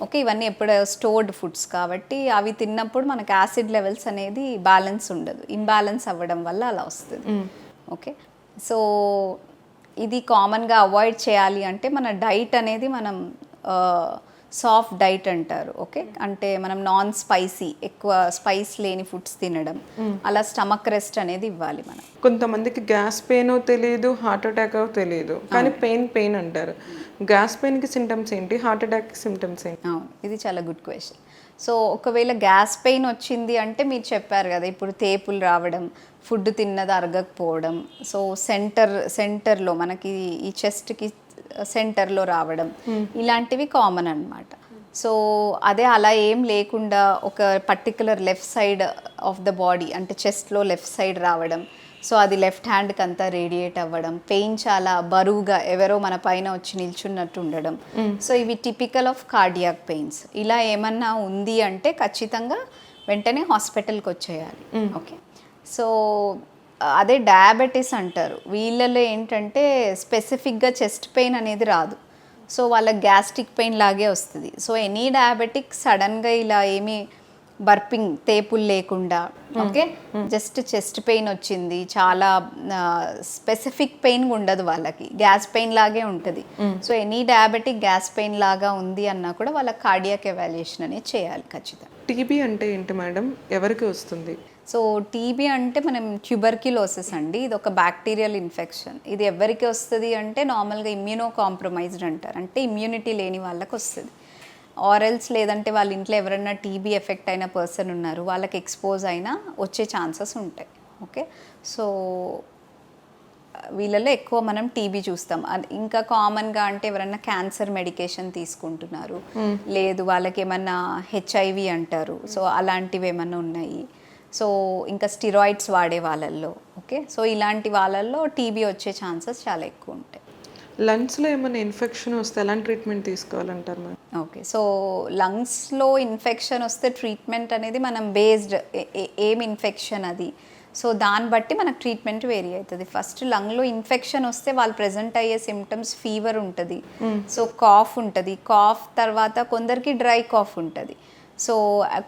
okay, ఇవన్నీ ఎప్పుడు స్టోర్డ్ ఫుడ్స్ కాబట్టి అవి తిన్నప్పుడు మనకి యాసిడ్ లెవెల్స్ అనేది బ్యాలెన్స్ ఉండదు, ఇంబ్యాలెన్స్ అవ్వడం వల్ల అలా వస్తుంది. ఓకే, సో ఇది కామన్గా అవాయిడ్ చేయాలి అంటే మన డైట్ అనేది మనం సాఫ్ట్ డైట్ అంటారు. ఓకే, అంటే మనం నాన్ స్పైసీ, ఎక్కువ స్పైస్ లేని ఫుడ్స్ తినడం, అలా స్టమక్ రెస్ట్ అనేది ఇవ్వాలి మనం. కొంతమందికి గ్యాస్ పెయిన్ తెలియదు, హార్ట్ అటాక్ తెలియదు, కానీ పెయిన్ అంటారు. గ్యాస్ పెయిన్కి సిమ్టమ్స్ ఏంటి, హార్ట్ అటాక్కి సిమ్టమ్స్ ఏంటి? అవును, ఇది చాలా గుడ్ క్వశ్చన్. సో ఒకవేళ గ్యాస్ పెయిన్ వచ్చింది అంటే మీరు చెప్పారు కదా, ఇప్పుడు తేపులు రావడం, ఫుడ్ తిన్నది అరగకపోవడం, సో సెంటర్లో మనకి ఈ చెస్ట్కి సెంటర్లో రావడం, ఇలాంటివి కామన్ అన్నమాట. సో అదే అలా ఏం లేకుండా ఒక particular left side of the body, అంటే చెస్ట్లో లెఫ్ట్ సైడ్ రావడం, సో అది లెఫ్ట్ హ్యాండ్కి అంతా రేడియేట్ అవ్వడం, పెయిన్ చాలా బరువుగా ఎవరో మన పైన వచ్చి నిల్చున్నట్టు ఉండడం, సో ఇవి టిపికల్ ఆఫ్ కార్డియాక్ పెయిన్స్. ఇలా ఏమన్నా ఉంది అంటే ఖచ్చితంగా వెంటనే హాస్పిటల్కి వచ్చేయాలి. ఓకే, సో అదే డయాబెటీస్ అంటారు. వీళ్ళలో ఏంటంటే స్పెసిఫిక్గా చెస్ట్ పెయిన్ అనేది రాదు, సో వాళ్ళకి గ్యాస్ట్రిక్ పెయిన్ లాగే వస్తుంది. సో ఎనీ డయాబెటిక్ సడన్గా ఇలా ఏమీ బర్పింగ్, తేపులు లేకుండా, ఓకే, జస్ట్ చెస్ట్ పెయిన్ వచ్చింది, చాలా స్పెసిఫిక్ పెయిన్ ఉండదు వాళ్ళకి, గ్యాస్ పెయిన్ లాగే ఉంటుంది. So any diabetic gas pain లాగా ఉంది అన్నా కూడా వాళ్ళకి కార్డియాక్ ఎవాల్యుయేషన్ అనేది చేయాలి ఖచ్చితంగా. టీబీ అంటే ఏంటి మేడం, ఎవరికి వస్తుంది? సో టీబీ అంటే మనం ట్యూబర్క్యులోసిస్ అండి, ఇది ఒక బ్యాక్టీరియల్ ఇన్ఫెక్షన్. ఇది ఎవరికి వస్తుంది అంటే నార్మల్గా ఇమ్యూనో కాంప్రమైజ్డ్ అంటారు, అంటే ఇమ్యూనిటీ లేని వాళ్ళకి వస్తుంది. ఆరెల్స్ లేదంటే వాళ్ళ ఇంట్లో ఎవరైనా టీబీ ఎఫెక్ట్ అయిన పర్సన్ ఉన్నారు, వాళ్ళకి ఎక్స్పోజ్ అయినా వచ్చే ఛాన్సెస్ ఉంటాయి. ఓకే, సో వీళ్ళలో ఎక్కువ మనం టీబీ చూస్తాం. ఇంకా కామన్గా అంటే ఎవరైనా క్యాన్సర్ మెడికేషన్ తీసుకుంటున్నారు, లేదు వాళ్ళకి ఏమన్నా హెచ్ఐవి అంటారు, సో అలాంటివి ఏమన్నా ఉన్నాయి. సో ఇంకా స్టిరాయిడ్స్ వాడే వాళ్ళల్లో, ఓకే, సో ఇలాంటి వాళ్ళల్లో టీబీ వచ్చే ఛాన్సెస్ చాలా ఎక్కువ ఉంటాయి. లంగ్స్లో ఏమైనా ఇన్ఫెక్షన్ వస్తే ఎలాంటి ట్రీట్మెంట్ తీసుకోవాలంటారు మేడం? ఓకే, సో లంగ్స్లో ఇన్ఫెక్షన్ వస్తే ట్రీట్మెంట్ అనేది మనం బేస్డ్ ఏం ఇన్ఫెక్షన్ అది, సో దాన్ని బట్టి మనకు ట్రీట్మెంట్ వేరీ అవుతుంది. ఫస్ట్ లంగ్లో ఇన్ఫెక్షన్ వస్తే వాళ్ళు ప్రెజెంట్ అయ్యే సిమ్టమ్స్ ఫీవర్ ఉంటుంది, సో కాఫ్ ఉంటుంది, కాఫ్ తర్వాత కొందరికి డ్రై కాఫ్ ఉంటుంది, సో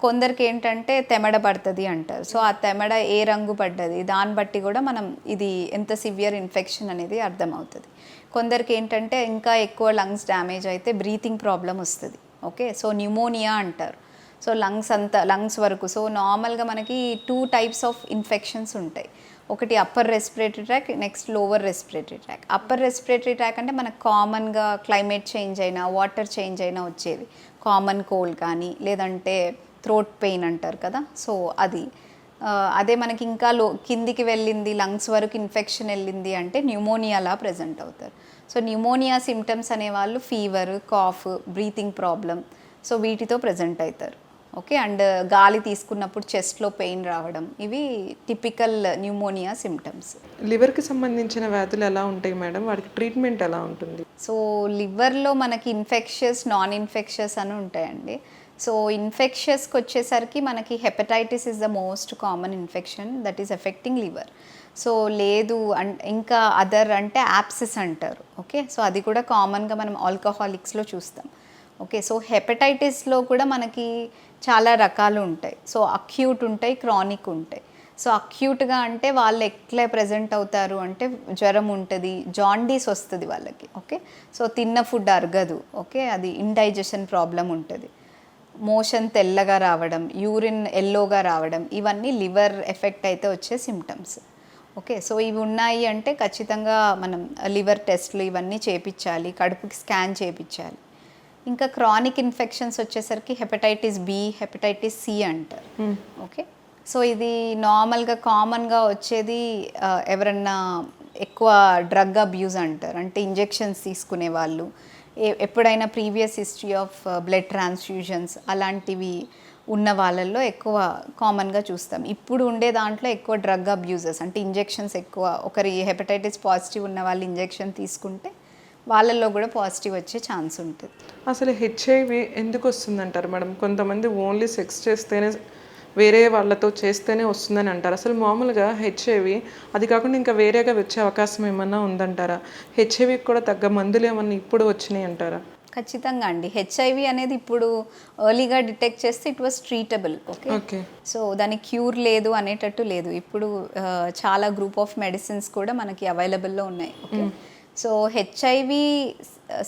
కొందరికి ఏంటంటే తెమడ పడుతుంది అంటారు. సో ఆ తెమడ ఏ రంగు పడ్డది దాన్ని బట్టి కూడా మనం ఇది ఎంత సివియర్ ఇన్ఫెక్షన్ అనేది అర్థమవుతుంది. కొందరికి ఏంటంటే ఇంకా ఎక్కువ లంగ్స్ డ్యామేజ్ అయితే బ్రీతింగ్ ప్రాబ్లం వస్తుంది. ఓకే, సో న్యూమోనియా అంటారు. సో లంగ్స్ వరకు. సో నార్మల్గా మనకి 2 టైప్స్ ఆఫ్ ఇన్ఫెక్షన్స్ ఉంటాయి. ఒకటి upper respiratory tract, next lower respiratory tract. Upper respiratory tract అంటే మనకు కామన్గా క్లైమేట్ చేంజ్ అయినా వాటర్ చేంజ్ అయినా వచ్చేది, కామన్ కోల్డ్ కానీ లేదంటే థ్రోట్ పెయిన్ అంటారు కదా, సో అది. అదే మనకి ఇంకా కిందికి వెళ్ళింది, లంగ్స్ వరకు ఇన్ఫెక్షన్ వెళ్ళింది అంటే న్యూమోనియాలా ప్రజెంట్ అవుతారు. సో న్యూమోనియా సిమ్టమ్స్ అనేవాళ్ళు fever, cough, breathing problem, so వీటితో ప్రజెంట్ అవుతారు. ఓకే, అండ్ గాలి తీసుకున్నప్పుడు చెస్ట్లో పెయిన్ రావడం, ఇవి టిపికల్ న్యూమోనియా సిమ్టమ్స్. లివర్కి సంబంధించిన వ్యాధులు ఎలా ఉంటాయి మేడం, వాటికి ట్రీట్మెంట్ ఎలా ఉంటుంది? సో లివర్లో మనకి ఇన్ఫెక్షస్, నాన్ ఇన్ఫెక్షస్ అని ఉంటాయండి. సో ఇన్ఫెక్షస్కి వచ్చేసరికి మనకి hepatitis is the most common infection that is affecting liver. So లేదు ఇంకా అదర్ అంటే యాప్సిస్ అంటారు. ఓకే, సో అది కూడా కామన్గా మనం ఆల్కహాలిక్స్లో చూస్తాం. ఓకే, సో హెపటైటిస్లో కూడా మనకి చాలా రకాలు ఉంటాయి. సో అక్యూట్ ఉంటాయి, క్రానిక్ ఉంటాయి. సో అక్యూట్గా అంటే వాళ్ళు ఎట్లా ప్రజెంట్ అవుతారు అంటే జ్వరం ఉంటుంది, జాండీస్ వస్తుంది వాళ్ళకి. ఓకే, సో తిన్న ఫుడ్ అరగదు. ఓకే, అది ఇండైజెషన్ ప్రాబ్లం ఉంటుంది, మోషన్ తెల్లగా రావడం, యూరిన్ ఎల్లోగా రావడం, ఇవన్నీ లివర్ ఎఫెక్ట్ అయితే వచ్చే సిమ్టమ్స్. ఓకే, సో ఇవి ఉన్నాయి అంటే ఖచ్చితంగా మనం లివర్ టెస్ట్లు ఇవన్నీ చేయించాలి, కడుపుకి స్కాన్ చేయించాలి. ఇంకా క్రానిక్ ఇన్ఫెక్షన్స్ వచ్చేసరికి హెపటైటిస్ బి, హెపటైటిస్ సి అంటారు. ఓకే, సో ఇది నార్మల్గా కామన్గా వచ్చేది ఎవరన్నా ఎక్కువ డ్రగ్ అబ్యూజ్ అంటారు, అంటే ఇంజెక్షన్స్ తీసుకునే వాళ్ళు, ఎప్పుడైనా previous history of blood transfusions అలాంటివి ఉన్న వాళ్ళల్లో ఎక్కువ కామన్గా చూస్తాం. ఇప్పుడు ఉండే దాంట్లో ఎక్కువ డ్రగ్ అబ్యూజెస్, అంటే ఇంజెక్షన్స్ ఎక్కువ. ఒకరి హెపటైటిస్ పాజిటివ్ ఉన్న వాళ్ళు ఇంజెక్షన్ తీసుకుంటే వాళ్ళల్లో కూడా పాజిటివ్ వచ్చే ఛాన్స్ ఉంటుంది. అసలు హెచ్ఐవి ఎందుకు వస్తుందంటారు మేడం? కొంతమంది ఓన్లీ సెక్స్ చేస్తేనే, వేరే వాళ్ళతో చేస్తేనే వస్తుందని అంటారు. అసలు మామూలుగా హెచ్ఐవి అది కాకుండా ఇంకా వేరేగా వచ్చే అవకాశం ఏమన్నా ఉందంటారా? హెచ్ఐవికి కూడా తగ్గ మందులు ఏమన్నా ఇప్పుడు వచ్చినాయి అంటారా? ఖచ్చితంగా అండి. హెచ్ఐవి అనేది ఇప్పుడు ఎర్లీగా డిటెక్ట్ చేస్తే it was treatable. Okay, so దానికి క్యూర్ లేదు అనేటట్టు లేదు. ఇప్పుడు చాలా గ్రూప్ ఆఫ్ మెడిసిన్స్ కూడా మనకి అవైలబుల్లో ఉన్నాయి. Okay, so HIV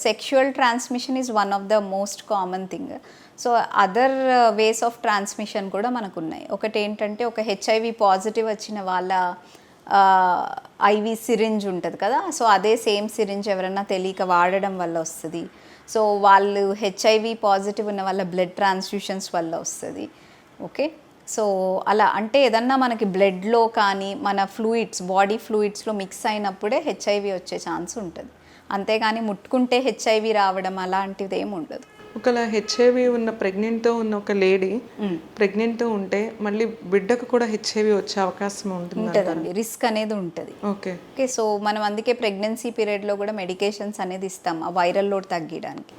sexual transmission is one of the most common thing. So other ways of transmission కూడా మనకు ఉన్నాయి. ఒకటి ఏంటంటే ఒక హెచ్ఐవి పాజిటివ్ వచ్చిన వాళ్ళ ఐవి సిరింజ్ ఉంటుంది కదా, సో అదే సేమ్ సిరింజ్ ఎవరైనా తెలియక వాడడం వల్ల వస్తుంది. సో వాళ్ళు హెచ్ఐవి పాజిటివ్ ఉన్న వాళ్ళ బ్లడ్ ట్రాన్స్ఫ్యూషన్స్ వల్ల వస్తుంది. ఓకే, సో అలా అంటే ఏదన్నా మనకి బ్లడ్లో కానీ మన ఫ్లూయిడ్స్, బాడీ ఫ్లూయిడ్స్లో మిక్స్ అయినప్పుడే హెచ్ఐవి వచ్చే ఛాన్స్ ఉంటుంది. అంతేగాని ముట్టుకుంటే హెచ్ఐవి రావడం అలాంటిది ఏమి ఉండదు. ఒకవేళ హెచ్ఐవి ఉన్న ప్రెగ్నెంట్తో ఉన్న ఒక లేడీ ప్రెగ్నెంట్తో ఉంటే మళ్ళీ బిడ్డకు కూడా హెచ్ఐవి వచ్చే అవకాశం ఉంటుందండి, రిస్క్ అనేది ఉంటుంది. ఓకే, సో మనం అందుకే ప్రెగ్నెన్సీ పీరియడ్లో కూడా మెడికేషన్స్ అనేది ఇస్తాం ఆ వైరల్ లోడ్ తగ్గడానికి.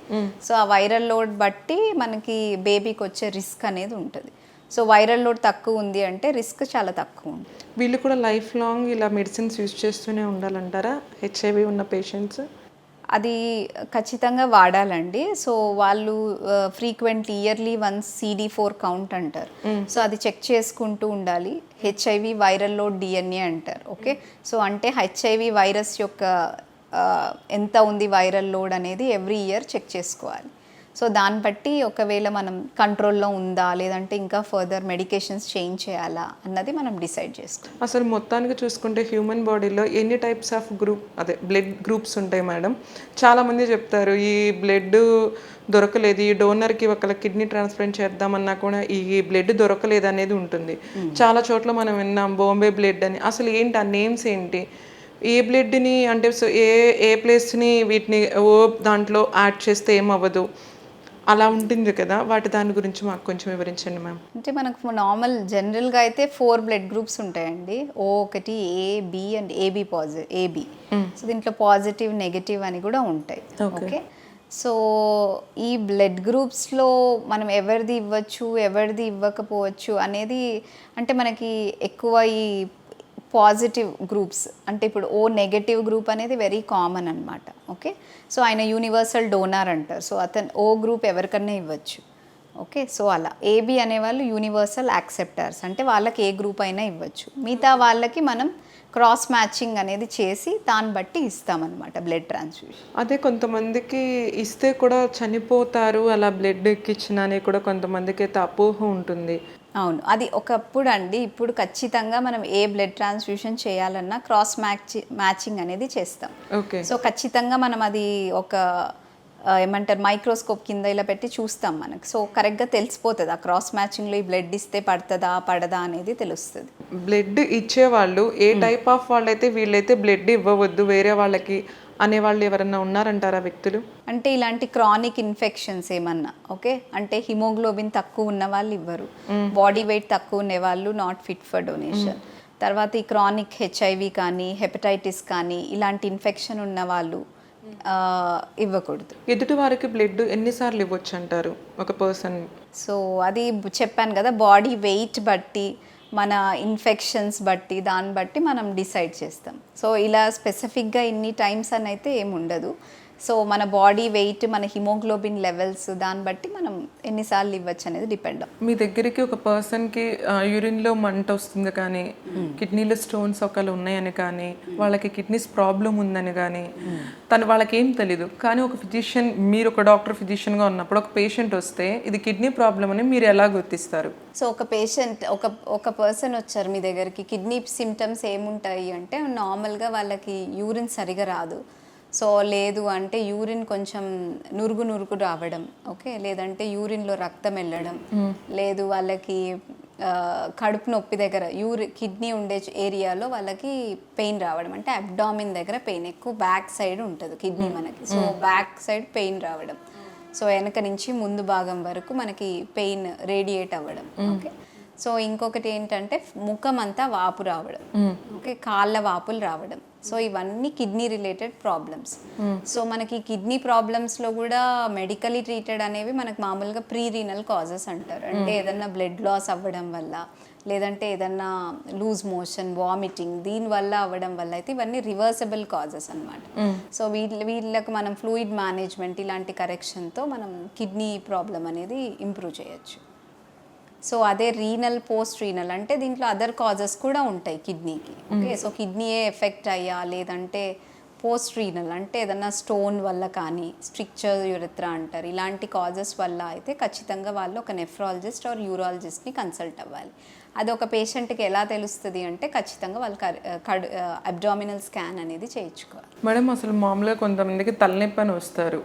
సో ఆ వైరల్ లోడ్ బట్టి మనకి బేబీకి వచ్చే రిస్క్ అనేది ఉంటుంది. సో వైరల్ లోడ్ తక్కువ ఉంది అంటే రిస్క్ చాలా తక్కువ ఉంది. వీళ్ళు కూడా లైఫ్ లాంగ్ ఇలా మెడిసిన్స్ యూజ్ చేస్తూనే ఉండాలంటారా హెచ్ఐవి ఉన్న పేషెంట్స్? అది ఖచ్చితంగా వాడాలండి. సో వాళ్ళు frequently yearly once CD4 count అంటారు, సో అది చెక్ చేసుకుంటూ ఉండాలి. హెచ్ఐవి వైరల్ లోడ్ DNA అంటారు. ఓకే, సో అంటే హెచ్ఐవి వైరస్ యొక్క ఎంత ఉంది వైరల్ లోడ్ అనేది ఎవ్రీ ఇయర్ చెక్ చేసుకోవాలి. సో దాన్ని బట్టి ఒకవేళ మనం కంట్రోల్లో ఉందా లేదంటే ఇంకా ఫర్దర్ మెడికేషన్స్ చేంజ్ చేయాలా అన్నది మనం డిసైడ్ చేసుకోవాలి. అసలు మొత్తానికి చూసుకుంటే హ్యూమన్ బాడీలో ఎన్ని టైప్స్ ఆఫ్ బ్లడ్ గ్రూప్స్ ఉంటాయి మేడం? చాలామంది చెప్తారు ఈ బ్లడ్ దొరకలేదు, ఈ డోనర్కి ఒకళ్ళ కిడ్నీ ట్రాన్స్ప్లాంట్ చేద్దామన్నా కూడా ఈ బ్లడ్ దొరకలేదు అనేది ఉంటుంది. చాలా చోట్ల మనం విన్నాం బాంబే బ్లడ్ అని. అసలు ఏంటి ఆ నేమ్స్ ఏంటి? ఏ బ్లడ్ని అంటే సో ఏ ప్లేస్ని వీటిని దాంట్లో యాడ్ చేస్తే ఏమవ్వదు అలా ఉంటుంది కదా, దాని గురించి మాకు కొంచెం వివరించండి మ్యామ్. అంటే మనకు నార్మల్ జనరల్గా అయితే 4 బ్లడ్ గ్రూప్స్ ఉంటాయండి. O1, A, B and AB positive, AB. So దీంట్లో పాజిటివ్ నెగటివ్ అని కూడా ఉంటాయి. ఓకే, సో ఈ బ్లడ్ గ్రూప్స్లో మనం ఎవరిది ఇవ్వచ్చు ఎవరిది ఇవ్వకపోవచ్చు అనేది అంటే మనకి ఎక్కువ ఈ పాజిటివ్ గ్రూప్స్ అంటే ఇప్పుడు O నెగటివ్ గ్రూప్ అనేది వెరీ కామన్ అనమాట. ఓకే, సో ఆయన యూనివర్సల్ డోనార్ అంటారు. సో అతను O గ్రూప్ ఎవరికన్నా ఇవ్వచ్చు. ఓకే, సో అలా AB అనేవాళ్ళు యూనివర్సల్ యాక్సెప్టర్స్ అంటే వాళ్ళకి ఏ గ్రూప్ అయినా ఇవ్వచ్చు. మిగతా వాళ్ళకి మనం క్రాస్ మ్యాచింగ్ అనేది చేసి దాన్ని బట్టి ఇస్తామన్నమాట బ్లడ్ ట్రాన్స్ఫ్యూషన్. అదే కొంతమందికి ఇస్తే కూడా చనిపోతారు అలా బ్లడ్ ఎక్కించిన అని కూడా కొంతమందికి అయితే అపోహ ఉంటుంది. అవును, అది ఒకప్పుడు అండి. ఇప్పుడు ఖచ్చితంగా మనం ఏ బ్లడ్ ట్రాన్స్ఫ్యూషన్ చేయాలన్నా క్రాస్ మ్యాచింగ్ అనేది చేస్తాం. ఓకే, సో ఖచ్చితంగా మనం అది ఒక ఏమంటారు మైక్రోస్కోప్ కింద ఇలా పెట్టి చూస్తాం మనకు. సో కరెక్ట్గా తెలిసిపోతుంది ఆ క్రాస్ మ్యాచింగ్లో ఈ బ్లడ్ ఇస్తే పడుతుందా పడదా అనేది తెలుస్తుంది. బ్లడ్ ఇచ్చేవాళ్ళు ఏ టైప్ ఆఫ్ వాళ్ళైతే వీళ్ళైతే బ్లడ్ ఇవ్వవద్దు వేరే వాళ్ళకి అనేవాళ్ళు ఎవరన్నా ఉన్నారంటారా వ్యక్తులు? అంటే ఇలాంటి క్రానిక్ ఇన్ఫెక్షన్స్ ఏమన్నా, ఓకే, అంటే హిమోగ్లోబిన్ తక్కువ ఉన్న వాళ్ళు ఇవ్వరు, బాడీ వెయిట్ తక్కువ ఉండే వాళ్ళు నాట్ ఫిట్ ఫర్ డొనేషన్. తర్వాత ఈ క్రానిక్ HIV కానీ హెపటైటిస్ కానీ ఇలాంటి ఇన్ఫెక్షన్ ఉన్న వాళ్ళు ఇవ్వకూడదు. ఎదుటి వారికి బ్లడ్ ఎన్నిసార్లు ఇవ్వచ్చు అంటారు ఒక పర్సన్? సో అది చెప్పాను కదా, బాడీ వెయిట్ బట్టి మన ఇన్ఫెక్షన్స్ బట్టి దాన్ని బట్టి మనం డిసైడ్ చేస్తాం. సో ఇలా స్పెసిఫిక్గా ఇన్ని టైమ్స్ అని అయితే ఏమి ఉండదు. సో మన బాడీ వెయిట్ మన హిమోగ్లోబిన్ లెవెల్స్ దాన్ని బట్టి మనం ఎన్నిసార్లు ఇవ్వచ్చు అనేది డిపెండ్. మీ దగ్గరికి ఒక పర్సన్కి యూరిన్లో మంట వస్తుంది కానీ కిడ్నీలో స్టోన్స్ ఒకళ్ళు ఉన్నాయని కానీ వాళ్ళకి కిడ్నీస్ ప్రాబ్లం ఉందని కానీ వాళ్ళకి ఏం తెలీదు, కానీ ఒక ఫిజిషియన్, మీరు ఒక డాక్టర్ ఫిజిషియన్గా ఉన్నప్పుడు ఒక పేషెంట్ వస్తే ఇది కిడ్నీ ప్రాబ్లం అని మీరు ఎలా గుర్తిస్తారు? సో ఒక పేషెంట్ ఒక పర్సన్ వచ్చారు మీ దగ్గరికి, కిడ్నీ సిమ్టమ్స్ ఏముంటాయి అంటే నార్మల్గా వాళ్ళకి యూరిన్ సరిగా రాదు. సో లేదు అంటే యూరిన్ కొంచెం నురుగు రావడం, ఓకే, లేదంటే యూరిన్లో రక్తం వెళ్ళడం, లేదు వాళ్ళకి కడుపు నొప్పి దగ్గర కిడ్నీ ఉండే ఏరియాలో వాళ్ళకి పెయిన్ రావడం, అంటే అబ్డామిన్ దగ్గర పెయిన్ ఎక్కువ బ్యాక్ సైడ్ ఉంటుంది కిడ్నీ మనకి. సో బ్యాక్ సైడ్ పెయిన్ రావడం, సో వెనక నుంచి ముందు భాగం వరకు మనకి పెయిన్ రేడియేట్ అవ్వడం. ఓకే, సో ఇంకొకటి ఏంటంటే ముఖం అంతా వాపు రావడం, ఓకే, కాళ్ళ వాపులు రావడం. సో ఇవన్నీ కిడ్నీ రిలేటెడ్ ప్రాబ్లమ్స్. సో మనకి కిడ్నీ ప్రాబ్లమ్స్లో కూడా మెడికలీ ట్రీటెడ్ అనేవి మనకు మామూలుగా ప్రీ రీనల్ కాజెస్ అంటారు. అంటే ఏదన్నా బ్లడ్ లాస్ అవ్వడం వల్ల, లేదంటే ఏదన్నా లూజ్ మోషన్, వామిటింగ్ దీనివల్ల అవ్వడం వల్ల అయితే ఇవన్నీ రివర్సబుల్ కాజెస్ అనమాట. సో వీళ్ళకి మనం ఫ్లూయిడ్ మేనేజ్మెంట్ ఇలాంటి కరెక్షన్తో మనం కిడ్నీ ప్రాబ్లం అనేది ఇంప్రూవ్ చేయొచ్చు. సో అదే రీనల్, పోస్ట్ రీనల్ అంటే దీంట్లో అదర్ కాజెస్ కూడా ఉంటాయి కిడ్నీకి. ఓకే, సో కిడ్నీయే ఎఫెక్ట్ అయ్యా లేదంటే పోస్ట్ రీనల్ అంటే ఏదన్నా స్టోన్ వల్ల కానీ స్ట్రిక్చర్ యూరిథ్రా అంటారు, ఇలాంటి కాజెస్ వల్ల అయితే ఖచ్చితంగా వాళ్ళు ఒక నెఫ్రాలజిస్ట్ ఆర్ యూరాలజిస్ట్ని కన్సల్ట్ అవ్వాలి. అది ఒక పేషెంట్కి ఎలా తెలుస్తుంది అంటే ఖచ్చితంగా వాళ్ళకి అబ్డామినల్ స్కాన్ అనేది చేయించుకోవాలి. మేడం అసలు మామూలుగా కొంతమందికి తలనొప్పి అని వస్తారు,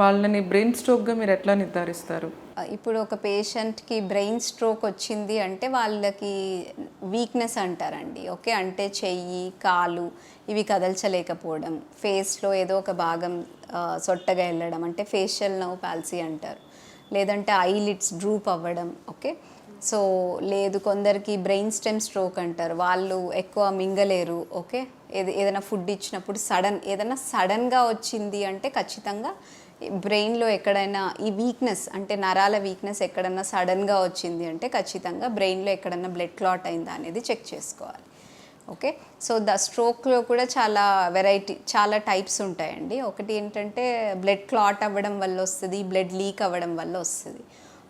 వాళ్ళని బ్రెయిన్ స్ట్రోక్గా మీరు ఎట్లా నిర్ధారిస్తారు? ఇప్పుడు ఒక పేషెంట్కి బ్రెయిన్ స్ట్రోక్ వచ్చింది అంటే వాళ్ళకి వీక్నెస్ అంటారండి. ఓకే, అంటే చెయ్యి, కాలు ఇవి కదల్చలేకపోవడం, ఫేస్లో ఏదో ఒక భాగం సొట్టగా వెళ్ళడం అంటే ఫేషియల్ నర్వ్ పాల్సీ అంటారు, లేదంటే ఐలిడ్స్ డ్రూప్ అవ్వడం. ఓకే, సో లేదు కొందరికి బ్రెయిన్ స్టెమ్ స్ట్రోక్ అంటారు, వాళ్ళు ఎక్కువ మింగలేరు. ఓకే, ఏదైనా ఫుడ్ ఇచ్చినప్పుడు ఏదైనా సడన్గా వచ్చింది అంటే ఖచ్చితంగా బ్రెయిన్లో ఎక్కడైనా ఈ వీక్నెస్ అంటే నరాల వీక్నెస్ ఎక్కడన్నా సడన్గా వచ్చింది అంటే ఖచ్చితంగా బ్రెయిన్లో ఎక్కడన్నా బ్లడ్ క్లాట్ అయిందా అనేది చెక్ చేసుకోవాలి. ఓకే, సో స్ట్రోక్లో కూడా చాలా టైప్స్ ఉంటాయండి. ఒకటి ఏంటంటే బ్లడ్ క్లాట్ అవ్వడం వల్ల వస్తుంది, బ్లడ్ లీక్ అవ్వడం వల్ల వస్తుంది.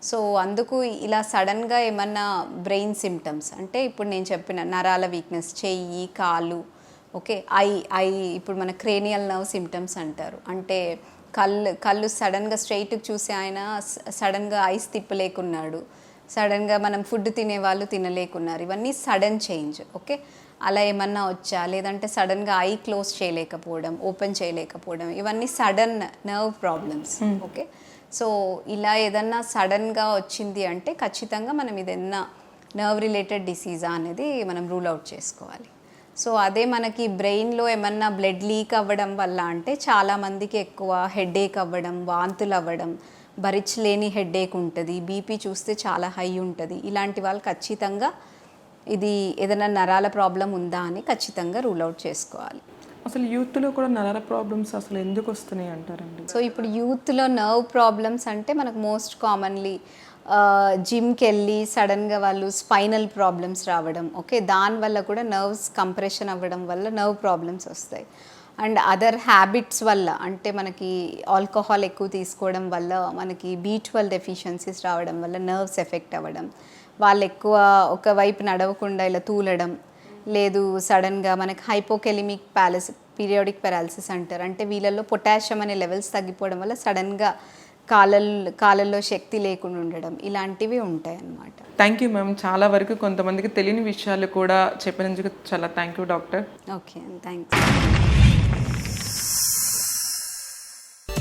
సో అందుకు ఇలా సడన్గా ఏమన్నా బ్రెయిన్ సిమ్టమ్స్ అంటే ఇప్పుడు నేను చెప్పిన నరాల వీక్నెస్, చెయ్యి, కాలు, ఓకే, ఐ ఇప్పుడు మన క్రేనియల్ నర్వ్ సిమ్టమ్స్ అంటారు, అంటే కళ్ళు సడన్గా స్ట్రైట్కి చూసి ఆయన సడన్గా ఐస్ తిప్పలేకున్నాడు, సడన్గా మనం ఫుడ్ తినేవాళ్ళు తినలేకున్నారు. ఇవన్నీ సడన్ చేంజ్. ఓకే, అలా ఏమన్నా వచ్చా, లేదంటే సడన్గా ఐ క్లోజ్ చేయలేకపోవడం, ఓపెన్ చేయలేకపోవడం, ఇవన్నీ sudden nerve problems. Okay, so ఇలా ఏదన్నా సడన్గా వచ్చింది అంటే ఖచ్చితంగా మనం ఇదన్నా నర్వ్ రిలేటెడ్ డిసీజా అనేది మనం రూల్ అవుట్ చేసుకోవాలి. సో అదే మనకి బ్రెయిన్లో ఏమన్నా బ్లడ్ లీక్ అవ్వడం వల్ల అంటే చాలామందికి ఎక్కువ హెడేక్ అవ్వడం, వాంతులు అవ్వడం, భరించలేని హెడేక్ ఉంటుంది, బీపీ చూస్తే చాలా హై ఉంటుంది. ఇలాంటి వాళ్ళు ఖచ్చితంగా ఇది ఏదైనా నరాల ప్రాబ్లం ఉందా అని ఖచ్చితంగా రూల్ అవుట్ చేసుకోవాలి. అసలు యూత్లో కూడా నరాల ప్రాబ్లమ్స్ అసలు ఎందుకు వస్తున్నాయి అంటారండి? సో ఇప్పుడు యూత్లో నర్వ్ ప్రాబ్లమ్స్ అంటే మనకు మోస్ట్ కామన్లీ జిమ్కి వెళ్ళి సడన్గా వాళ్ళు స్పైనల్ ప్రాబ్లమ్స్ రావడం. ఓకే, దానివల్ల కూడా నర్వ్స్ కంప్రెషన్ అవ్వడం వల్ల నర్వ్ ప్రాబ్లమ్స్ వస్తాయి. అండ్ అదర్ హ్యాబిట్స్ వల్ల అంటే మనకి ఆల్కహాల్ ఎక్కువ తీసుకోవడం వల్ల మనకి B12 డెఫిషియన్సీస్ రావడం వల్ల నర్వ్స్ ఎఫెక్ట్ అవ్వడం, వాళ్ళు ఎక్కువ ఒకవైపు నడవకుండా ఇలా తూలడం, లేదు సడన్గా మనకి హైపోకెలిమిక్ పీరియాడిక్ పారాలిసిస్ అంటారు. అంటే వీళ్ళల్లో పొటాషియం అనే లెవెల్స్ తగ్గిపోవడం వల్ల సడన్గా కాళ్ళల్లో శక్తి లేకుండా ఉండడం, ఇలాంటివి ఉంటాయి అన్నమాట. Thank you ma'am. చాలా వరకు కొంతమందికి తెలియని విషయాలు కూడా చెప్పినందుకు చాలా thank you doctor. Okay, thanks.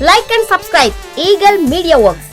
Like and subscribe Eagle Media Works.